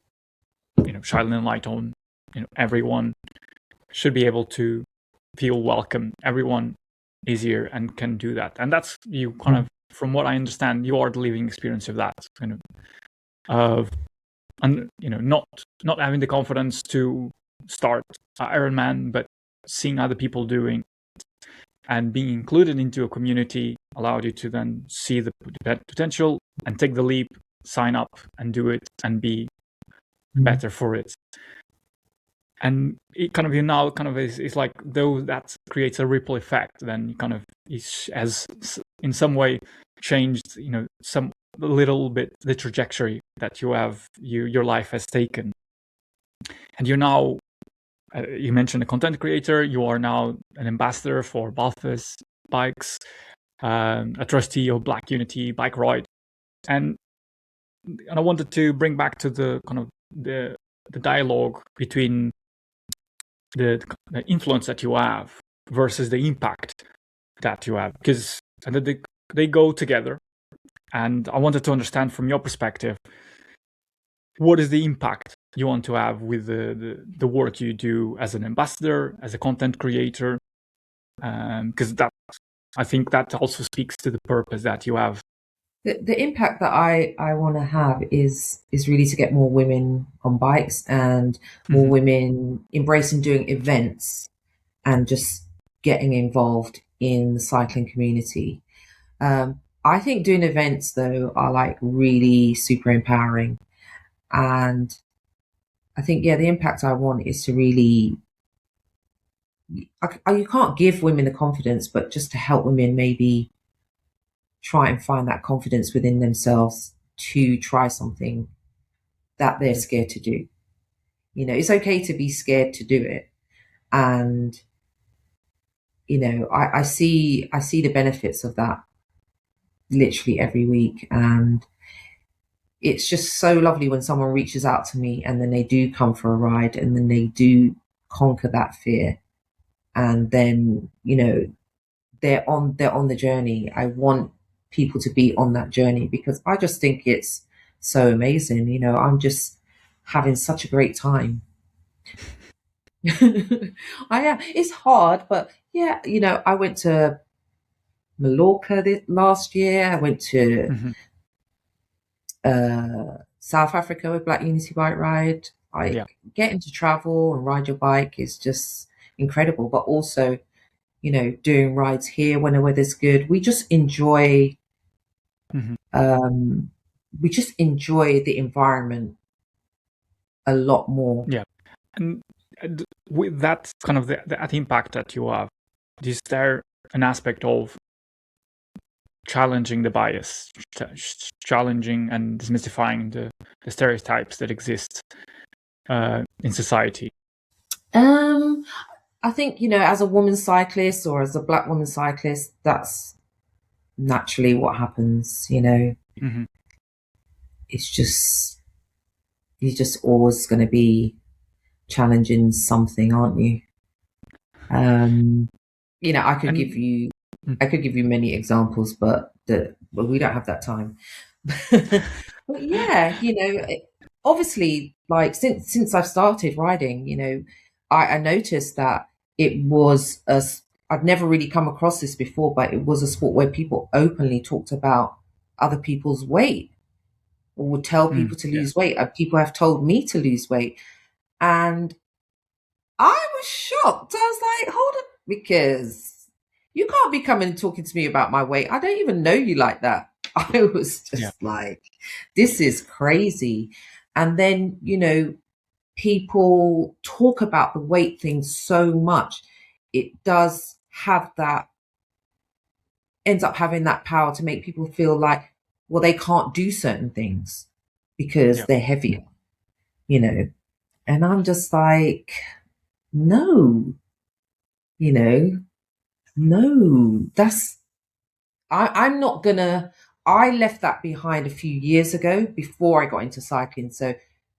shine a light on, everyone should be able to feel welcome. Everyone is here and can do that. And that's, you kind of, from what I understand, you are the living experience of that kind of, and not having the confidence to start Ironman, but seeing other people doing and being included into a community allowed you to then see the potential and take the leap, sign up and do it and be better for it. And it kind of, now kind of is like, though that creates a ripple effect, then kind of has in some way changed, some a little bit the trajectory that your life has taken. And you're now, you mentioned a content creator. You are now an ambassador for Balthus Bikes, a trustee of Black Unity Bike Ride, and I wanted to bring back to the kind of the dialogue between the influence that you have versus the impact that you have, because they go together. And I wanted to understand from your perspective, what is the impact you want to have with the work you do as an ambassador, as a content creator? Because I think that also speaks to the purpose that you have. The impact that I want to have is really to get more women on bikes and more women embracing doing events and just getting involved in the cycling community. I think doing events, though, are like really super empowering. And I think, the impact I want is to really, you can't give women the confidence, but just to help women maybe try and find that confidence within themselves to try something that they're scared to do. It's okay to be scared to do it. And I see the benefits of that literally every week. And it's just so lovely when someone reaches out to me and then they do come for a ride and then they do conquer that fear. And then, they're on the journey. I want people to be on that journey because I just think it's so amazing. I'm just having such a great time. I am. It's hard, but yeah, I went to Mallorca last year. I went to Mm-hmm. South Africa with Black Unity Bike Ride. Yeah. Getting to travel and ride your bike is just incredible. But also, doing rides here when the weather's good. We just enjoy. Mm-hmm. We just enjoy the environment a lot more. Yeah. And with that kind of that impact that you have, is there an aspect of challenging the bias, challenging and demystifying the stereotypes that exist in society? I think, as a woman cyclist or as a Black woman cyclist, that's naturally what happens. Mm-hmm. It's just, you're just always going to be challenging something, aren't you? I could And give you many examples, but we don't have that time. But yeah, obviously, like since I've started riding, I noticed that it was I'd never really come across this before, but it was a sport where people openly talked about other people's weight or would tell people to yeah. lose weight. People have told me to lose weight, and I was shocked. I was like, hold up, because you can't be coming and talking to me about my weight. I don't even know you like that. I was just like, this is crazy. And then, people talk about the weight thing so much. It does have that, ends up having that power to make people feel like, well, they can't do certain things because they're heavier, And I'm just like, no, no, I'm not gonna, I left that behind a few years ago before I got into cycling. So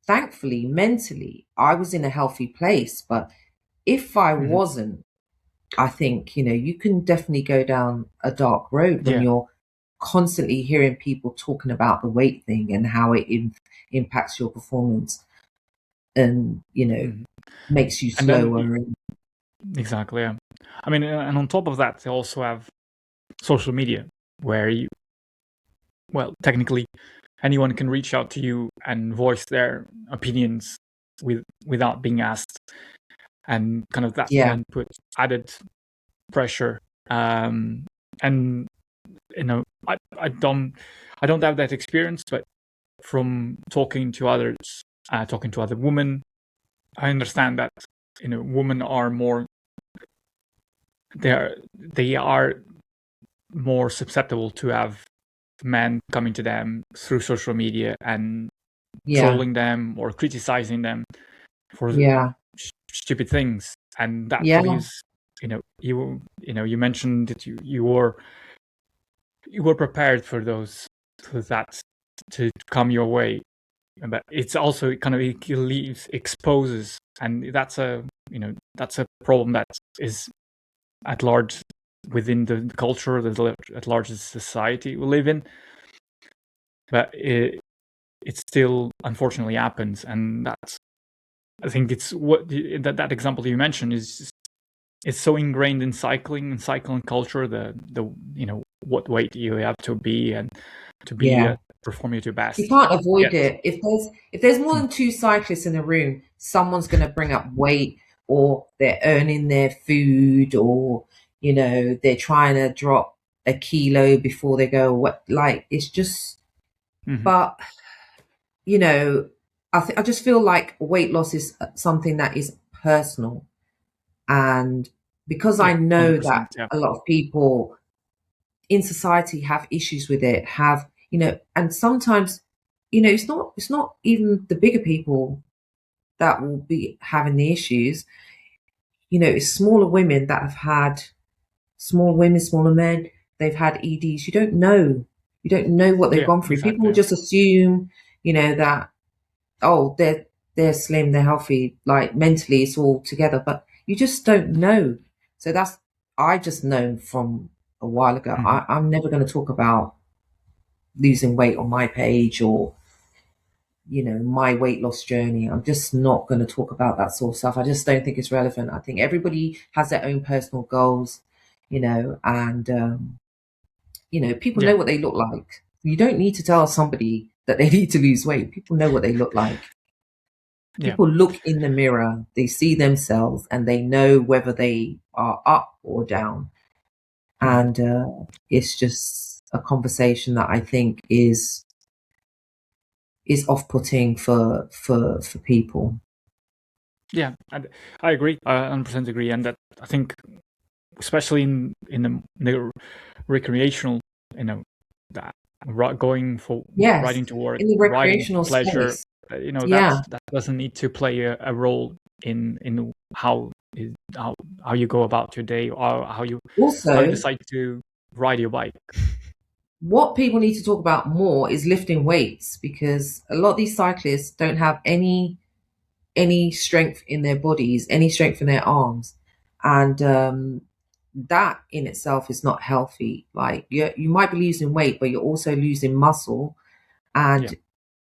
thankfully, mentally, I was in a healthy place. But if I wasn't, I think, you can definitely go down a dark road when you're constantly hearing people talking about the weight thing and how it impacts your performance and, makes you slower. Exactly. Yeah. I mean, and on top of that, they also have social media where technically anyone can reach out to you and voice their opinions without being asked. And kind of that then puts added pressure. And, I don't have that experience, but from talking to others, talking to other women, I understand that, women are more, they are more susceptible to have men coming to them through social media and trolling them or criticizing them for stupid things, and that leaves, you mentioned that you were prepared for that to come your way, but it's also kind of, it leaves, exposes, and that's a problem that is at large within the culture, at large the society we live in, but it still unfortunately happens. And that's, I think it's what that example you mentioned is, it's so ingrained in cycling and cycling culture, the what weight you have to be and to be performing at your best. You can't avoid it. If there's more than two cyclists in a room, someone's going to bring up weight, or they're earning their food, or they're trying to drop a kilo before they go. Like, it's just. But I just feel like weight loss is something that is personal, and because I know that a lot of people in society have issues with it, and sometimes, it's not even the bigger people that will be having the issues. It's smaller women that have had Small women, smaller men, they've had EDs. You don't know. You don't know what they've Yeah, gone through. People exactly. will just assume, that, oh, they're slim, they're healthy, like mentally it's all together, but you just don't know. So I just known from a while ago. Mhm. I'm never going to talk about losing weight on my page or my weight loss journey. I'm just not going to talk about that sort of stuff. I just don't think it's relevant. I think everybody has their own personal goals, and people Yeah, know what they look like. You don't need to tell somebody that they need to lose weight. People know what they look like. yeah, People look in the mirror, they see themselves, and they know whether they are up or down. Mhm. And it's just a conversation that I think is off-putting for people. yeah. And I agree. I 100% agree, and that I think, especially in the recreational, that going for Yes, riding to work, in the riding recreational pleasure, space. that Yeah. doesn't need to play a role in how you go about your day, or how you Also, decide to ride your bike. what people need to talk about more is lifting weights, because a lot of these cyclists don't have any strength in their bodies, any strength in their arms, and that in itself is not healthy. Like you might be losing weight, but you're also losing muscle, Yeah. and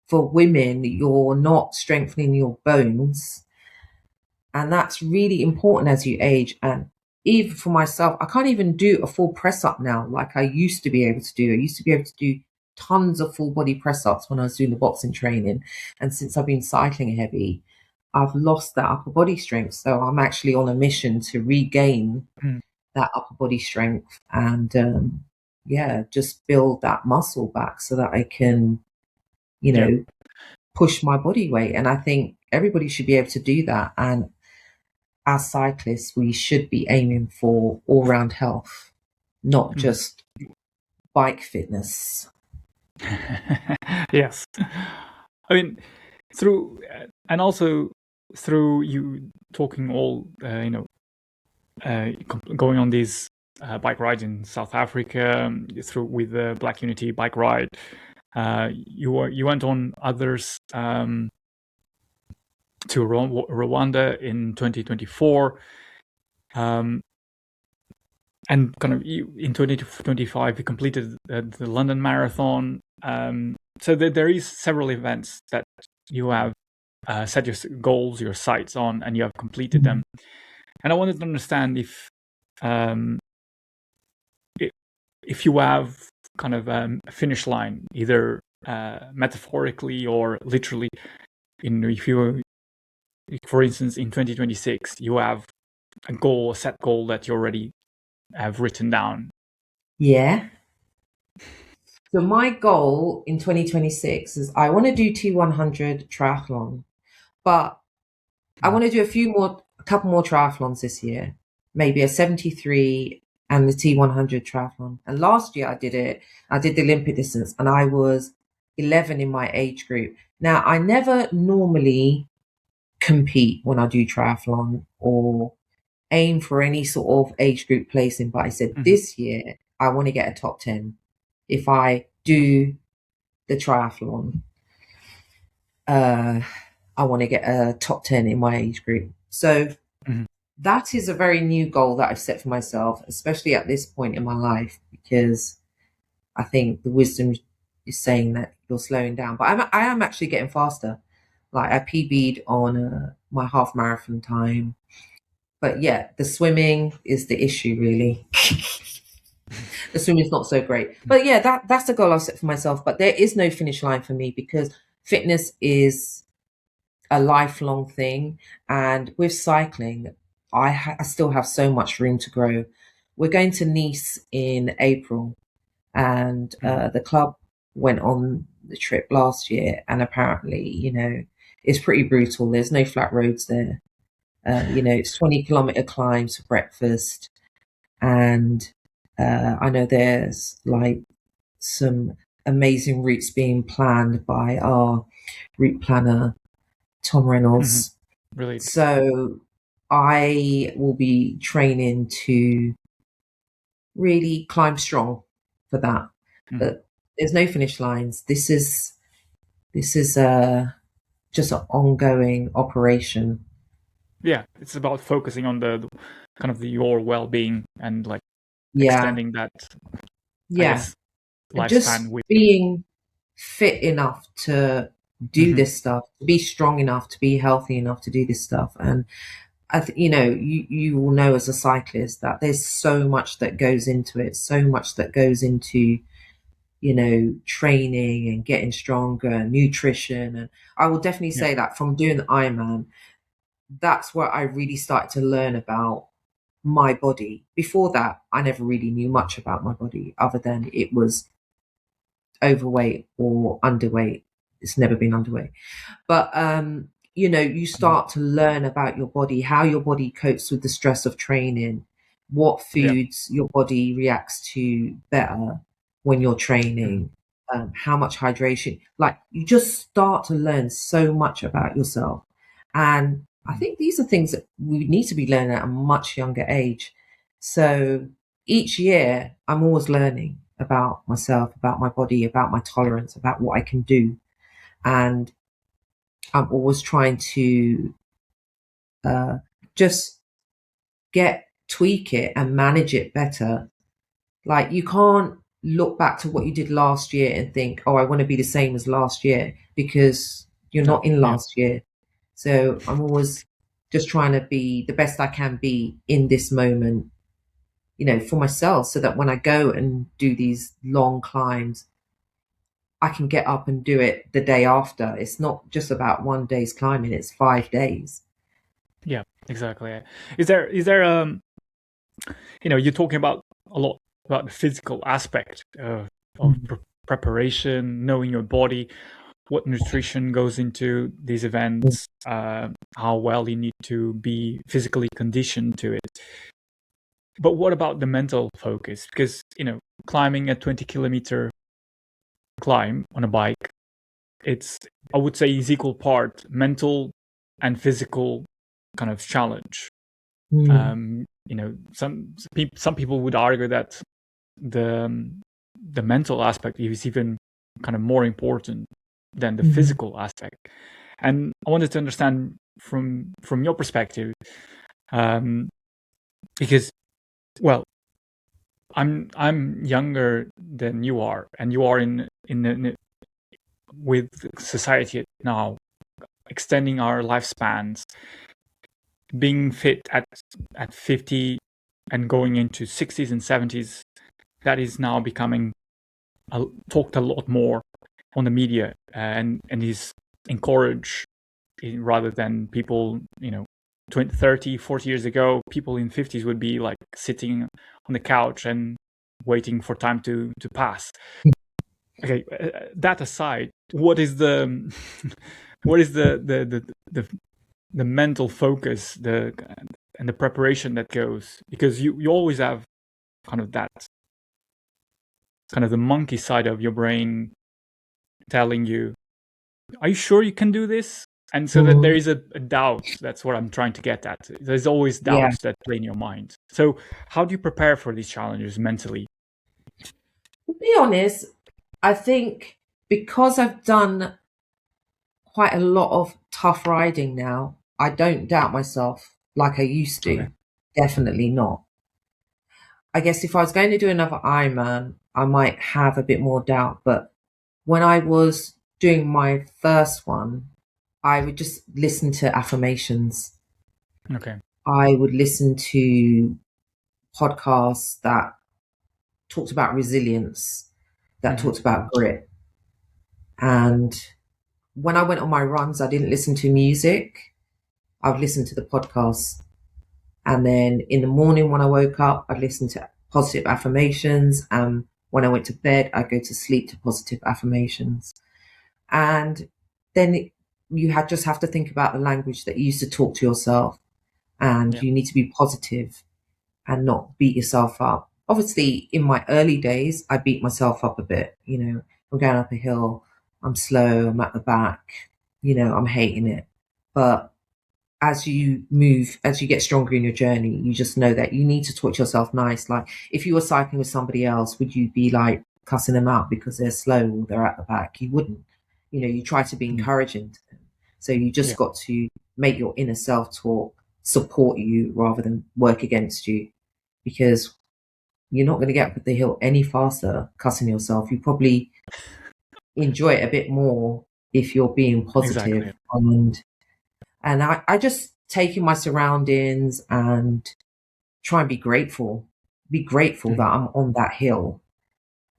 for women, you're not strengthening your bones, and that's really important as you age. And even for myself, I can't even do a full press up now like I used to be able to do. I used to be able to do tons of full body press ups when I was doing the boxing training. And since I've been cycling heavy, I've lost that upper body strength. So I'm actually on a mission to regain Mm. that upper body strength and, yeah, just build that muscle back so that I can, you Yeah. know, push my body weight. And I think everybody should be able to do that. And as cyclists, we should be aiming for all round health, not Mhm. just bike fitness. Yes. I mean, through and also through you talking all, going on these bike rides in South Africa, through with the Black Unity bike ride. You went on others, to Rwanda in 2024, and kind of in 2025 you completed the London Marathon. So there is several events that you have set your goals, your sights on, and you have completed them. And I wanted to understand um, if you have kind of a finish line, either metaphorically or literally. If you, for instance, in 2026, you have a set goal that you already have written down. Yeah. So my goal in 2026 is I want to do T100 triathlon, but I want to do a couple more triathlons this year, maybe a 73 and the T100 triathlon. And last year I did it. I did the Olympic distance and I was 11 in my age group. Now, I never normally compete when I do triathlon or aim for any sort of age group placing, but I said Mhm. this year I want to get a top 10 if I do the triathlon. I want to get a top 10 in my age group. So Mhm. that is a very new goal that I've set for myself, especially at this point in my life, because I think the wisdom is saying that you're slowing down. But I am actually getting faster. Like I PB'd on my half marathon time. But yeah, the swimming is the issue, really. The swimming's not so great. But yeah, that's a goal I've set for myself. But there is no finish line for me because fitness is a lifelong thing. And with cycling, I still have so much room to grow. We're going to Nice in April, and Mhm. the club went on the trip last year, and apparently, it's pretty brutal. There's no flat roads there. It's 20-kilometer climbs for breakfast, and I know there's like some amazing routes being planned by our route planner Tom Mhm. Reynolds. Really. So I will be training to really climb strong for that. But there's no finish lines. This is just an ongoing operation. Yeah, it's about focusing on the kind of your well-being and like Yeah, extending that, I yeah. guess, And lifespan just with. being fit enough to do Mhm. this stuff, to be strong enough, to be healthy enough to do this stuff. And you will know as a cyclist that there's so much that goes into it, so much that goes into, training and getting stronger and nutrition. And I will definitely Yeah, say that from doing the Ironman, that's where I really started to learn about my body. Before that, I never really knew much about my body other than it was overweight or underweight. It's never been underweight. But you start to learn about your body, how your body copes with the stress of training, what yeah, foods your body reacts to better when you're Mhm. training, how much hydration. Like you just start to learn so much about yourself. And I Mhm. think these are things that we need to be learning at a much younger age. So each year, I'm always learning about myself, about my body, about my tolerance, about what I can do. And I'm always trying to uh, just tweak it and manage it better. Like you can't look back to what you did last year and think, oh, I want to be the same as last year because you're No, not in yeah, last year. So I'm always just trying to be the best I can be in this moment, for myself so that when I go and do these long climbs, I can get up and do it the day after. It's not just about one day's climbing, it's 5 days. yeah, exactly. Is there you're talking about a lot about the physical aspect of Mm. preparation, knowing your body, what nutrition goes into these events, how well you need to be physically conditioned to it. But what about the mental focus? Because, climbing a 20-kilometer climb on a bike, it's, I would say, is equal part mental and physical kind of challenge. Mm. Some people would argue that the mental aspect is even kind of more important than the Mhm. physical aspect. And I wanted to understand from your perspective, um, because, well, I'm younger than you are, and you are in with society now extending our lifespans, being fit at 50 and going into 60s and 70s. That is now becoming talked a lot more on the media, and is encouraged, rather than people, 20, 30, 40 years ago, people in 50s would be like sitting on the couch and waiting for time to pass. Okay, that aside, what is the what is the mental focus, and the preparation that goes, because you always have kind of that, kind of the monkey side of your brain telling you, are you sure you can do this? And so that there Mm. is a doubt. That's what I'm trying to get at. There's always Yeah. doubts that play in your mind. So how do you prepare for these challenges mentally? To be honest, I think because I've done quite a lot of tough riding now, I don't doubt myself like I used Okay. to. Definitely not. I guess if I was going to do another Ironman, I might have a bit more doubt. But when I was doing my first one, I would just listen to affirmations. Okay. I would listen to podcasts that talked about resilience, that Hmm. talked about grit. And when I went on my runs, I didn't listen to music. I would listen to the podcasts. And then in the morning when I woke up, I'd listen to positive affirmations. And when I went to bed, I'd go to sleep to positive affirmations. And then you just have to think about the language that you used to talk to yourself. And Yeah. you need to be positive and not beat yourself up. Obviously, in my early days, I beat myself up a bit. I'm going up a hill, I'm slow, I'm at the back, I'm hating it. But as you get stronger in your journey, you just know that you need to talk to yourself nice. Like if you were cycling with somebody else, would you be like cussing them out because they're slow or they're at the back? You wouldn't. You try to be encouraging to them. So you just got to make your inner self-talk support you rather than work against you, because you're not going to get up the hill any faster cussing yourself. You probably enjoy it a bit more if you're being positive. Exactly. And I just take in my surroundings and try and be grateful. Be grateful that I'm on that hill,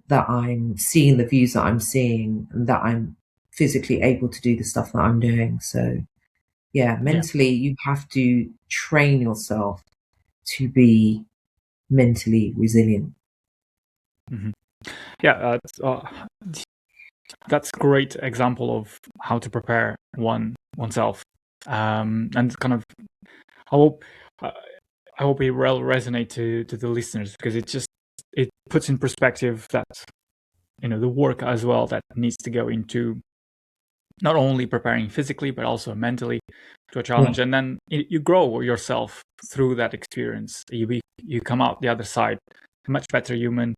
that I'm seeing the views that I'm seeing, and that I'm physically able to do the stuff that I'm doing. So yeah, mentally you have to train yourself to be mentally resilient. Yeah, that's a great example of how to prepare oneself, and kind of I hope it will resonate to the listeners, because it puts in perspective that the work as well that needs to go into not only preparing physically but also mentally to a challenge, and then you grow yourself through that experience. You come out the other side a much better human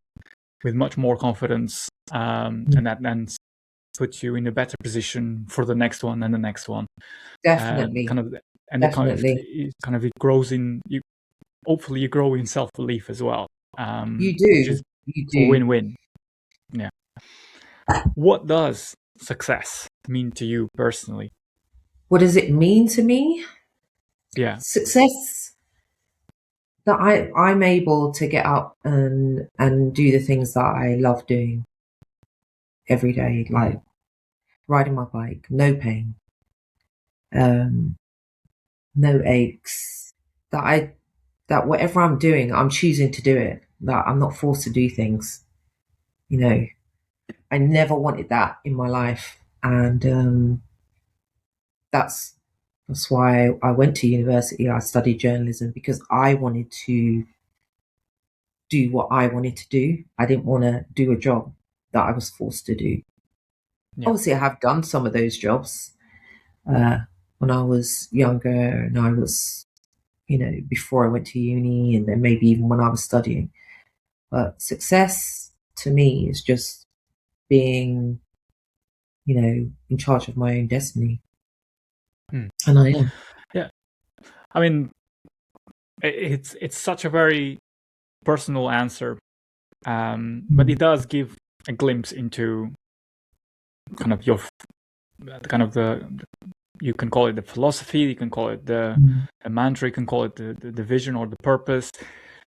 with much more confidence, and that then puts you in a better position for the next one and the next one. Definitely. It grows in you. Hopefully, you grow in self-belief as well. You do. Which is You do. a win-win. Yeah. What does success mean to you personally? What does it mean to me? Yeah. Success, that I'm able to get up and do the things that I love doing every day, like riding my bike, no pain, no aches, that whatever I'm doing, I'm choosing to do it, that I'm not forced to do things. I never wanted that in my life, and that's why I went to university. I studied journalism because I wanted to do what I wanted to do. I didn't want to do a job that I was forced to do. Yeah. Obviously, I have done some of those jobs when I was younger, and I was, before I went to uni, and then maybe even when I was studying. But success to me is just being, in charge of my own destiny. And I am. Yeah. I mean, it's such a very personal answer, but it does give a glimpse into kind of you can call it the philosophy, you can call it the mantra, you can call it the vision or the purpose,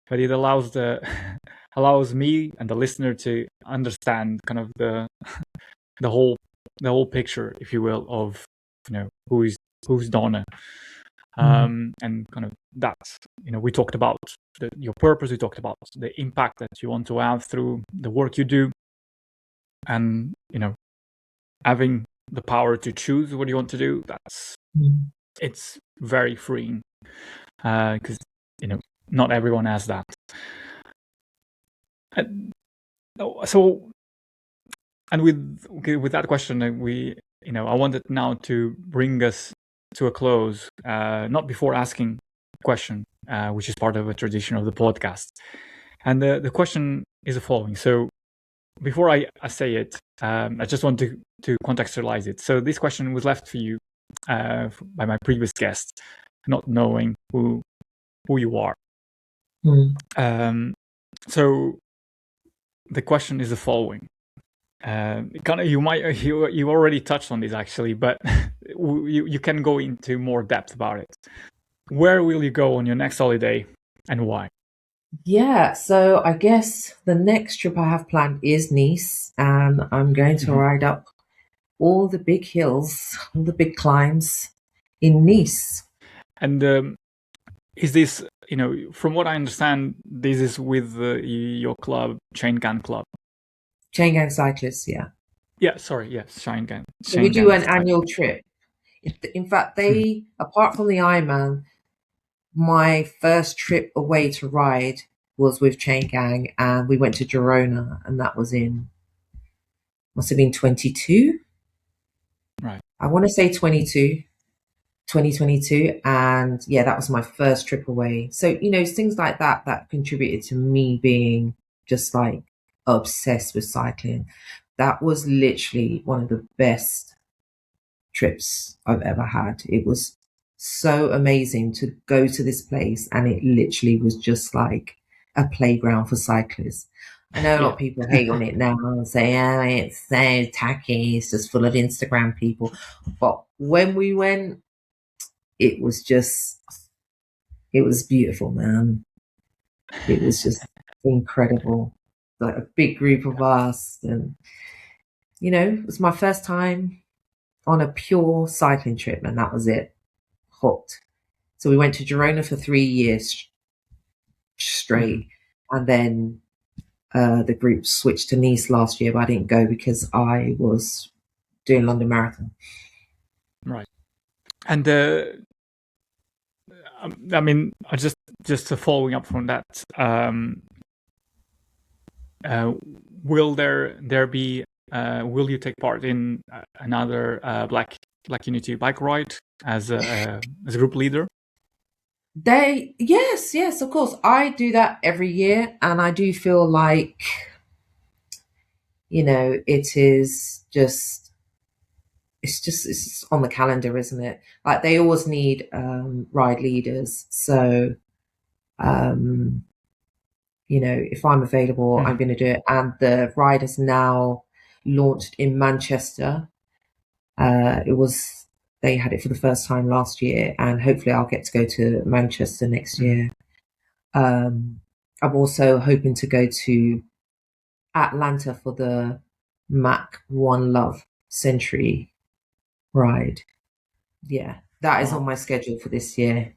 but it allows me and the listener to understand kind of the whole picture, if you will, of who's Donna. And kind of that, we talked about your purpose, we talked about the impact that you want to have through the work you do, and having the power to choose what you want to do. It's very freeing, because not everyone has that. And with that question, I wanted now to bring us to a close, not before asking a question, which is part of a tradition of the podcast. And the question is the following. So before I say it, I just want to contextualize it. So this question was left for you by my previous guest, not knowing who you are. So the question is the following. You already touched on this actually, but you can go into more depth about it. Where will you go on your next holiday, and why? Yeah, so I guess the next trip I have planned is Nice, and I'm going to ride up all the big hills, all the big climbs in Nice. And is this, from what I understand, this is with your club, Chain Gang Club? Chain Gang Cyclists, yeah. Yeah, sorry, yes, Chain Gang. So we do an annual trip. In fact, apart from the Ironman, my first trip away to ride was with Chain Gang, and we went to Girona, and that was must have been 22. Right. I want to say 22. 2022, and yeah, that was my first trip away. So things like that contributed to me being just like obsessed with cycling. That was literally one of the best trips I've ever had. It was so amazing to go to this place, and it literally was just like a playground for cyclists. I know a lot Yeah. of people hate on it now and say, oh, it's so tacky, it's just full of Instagram people. But when we went, it was beautiful, man. It was just incredible. Like a big group of us, and it was my first time on a pure cycling trip, and that was it. Hooked. So we went to Girona for 3 years straight, and then the group switched to Nice last year, but I didn't go because I was doing London Marathon. Right. And I mean, just following up from that, will there be will you take part in another Black Unity bike ride as a group leader? Yes, of course. I do that every year, and I do feel like it is just it's on the calendar, isn't it? Like they always need ride leaders. So if I'm available, I'm going to do it. And the ride is now launched in Manchester. They had it for the first time last year, and hopefully I'll get to go to Manchester next year. I'm also hoping to go to Atlanta for the Mac One Love Century ride. Yeah, that is on my schedule for this year.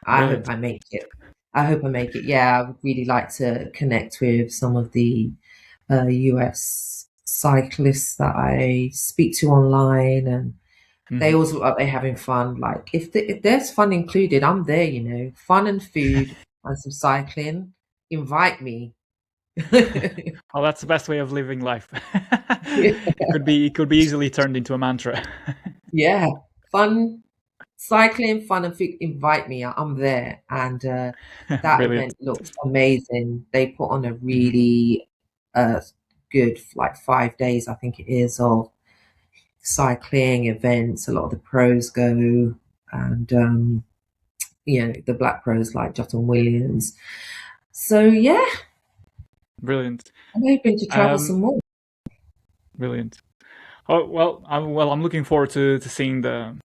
I hope I make it. Yeah, I would really like to connect with some of the US cyclists that I speak to online, and they always look like they're having fun. Like if there's fun included, I'm there. Fun and food and some cycling. Invite me. Well, that's the best way of living life. It could be easily turned into a mantra. Yeah, fun cycling, fun and food. Invite me. I'm there. And that event looks amazing. They put on a really good, like 5 days, I think it is, of cycling events. A lot of the pros go, and the black pros like Jotton Williams. So yeah, brilliant. I'm hoping to travel some more. Brilliant. Oh well, I'm looking forward to seeing the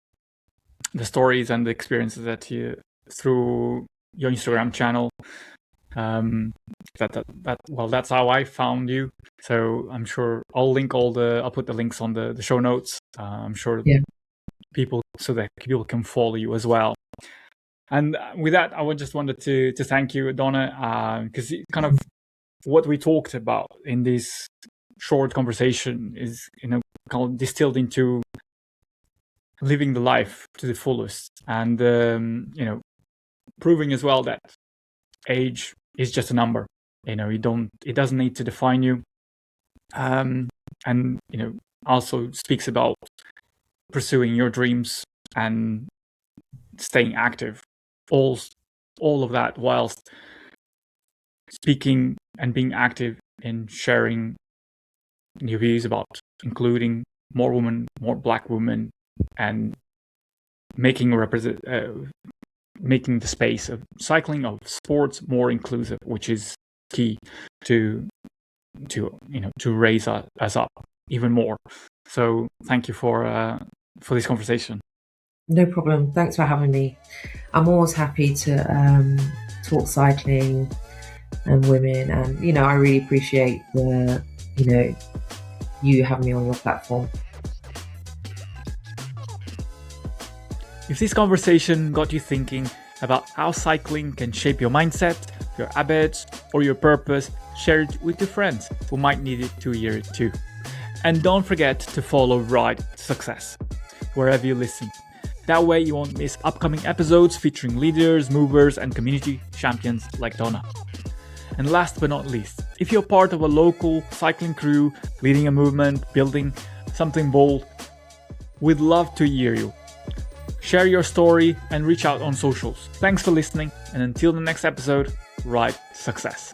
stories and the experiences that you through your Instagram channel. That's how I found you. So I'm sure I'll put the links on the show notes. I'm sure people can follow you as well. And with that, I just wanted to thank you, Donna, because kind of what we talked about in this short conversation is kind of distilled into living the life to the fullest, and proving as well that age is just a number. It doesn't need to define you. And also speaks about pursuing your dreams and staying active. All of that whilst speaking and being active in sharing new views about including more women, more Black women, and making the space of cycling, of sports, more inclusive, which is key to raise us up even more. So thank you for this conversation. No problem. Thanks for having me. I'm always happy to talk cycling and women, and I really appreciate you having me on your platform. If this conversation got you thinking about how cycling can shape your mindset, your habits, or your purpose, share it with your friends who might need it to hear it too. And don't forget to follow Ride to Success wherever you listen. That way you won't miss upcoming episodes featuring leaders, movers, and community champions like Donna. And last but not least, if you're part of a local cycling crew, leading a movement, building something bold, we'd love to hear you. share your story, and reach out on socials. Thanks for listening, and until the next episode, ride success.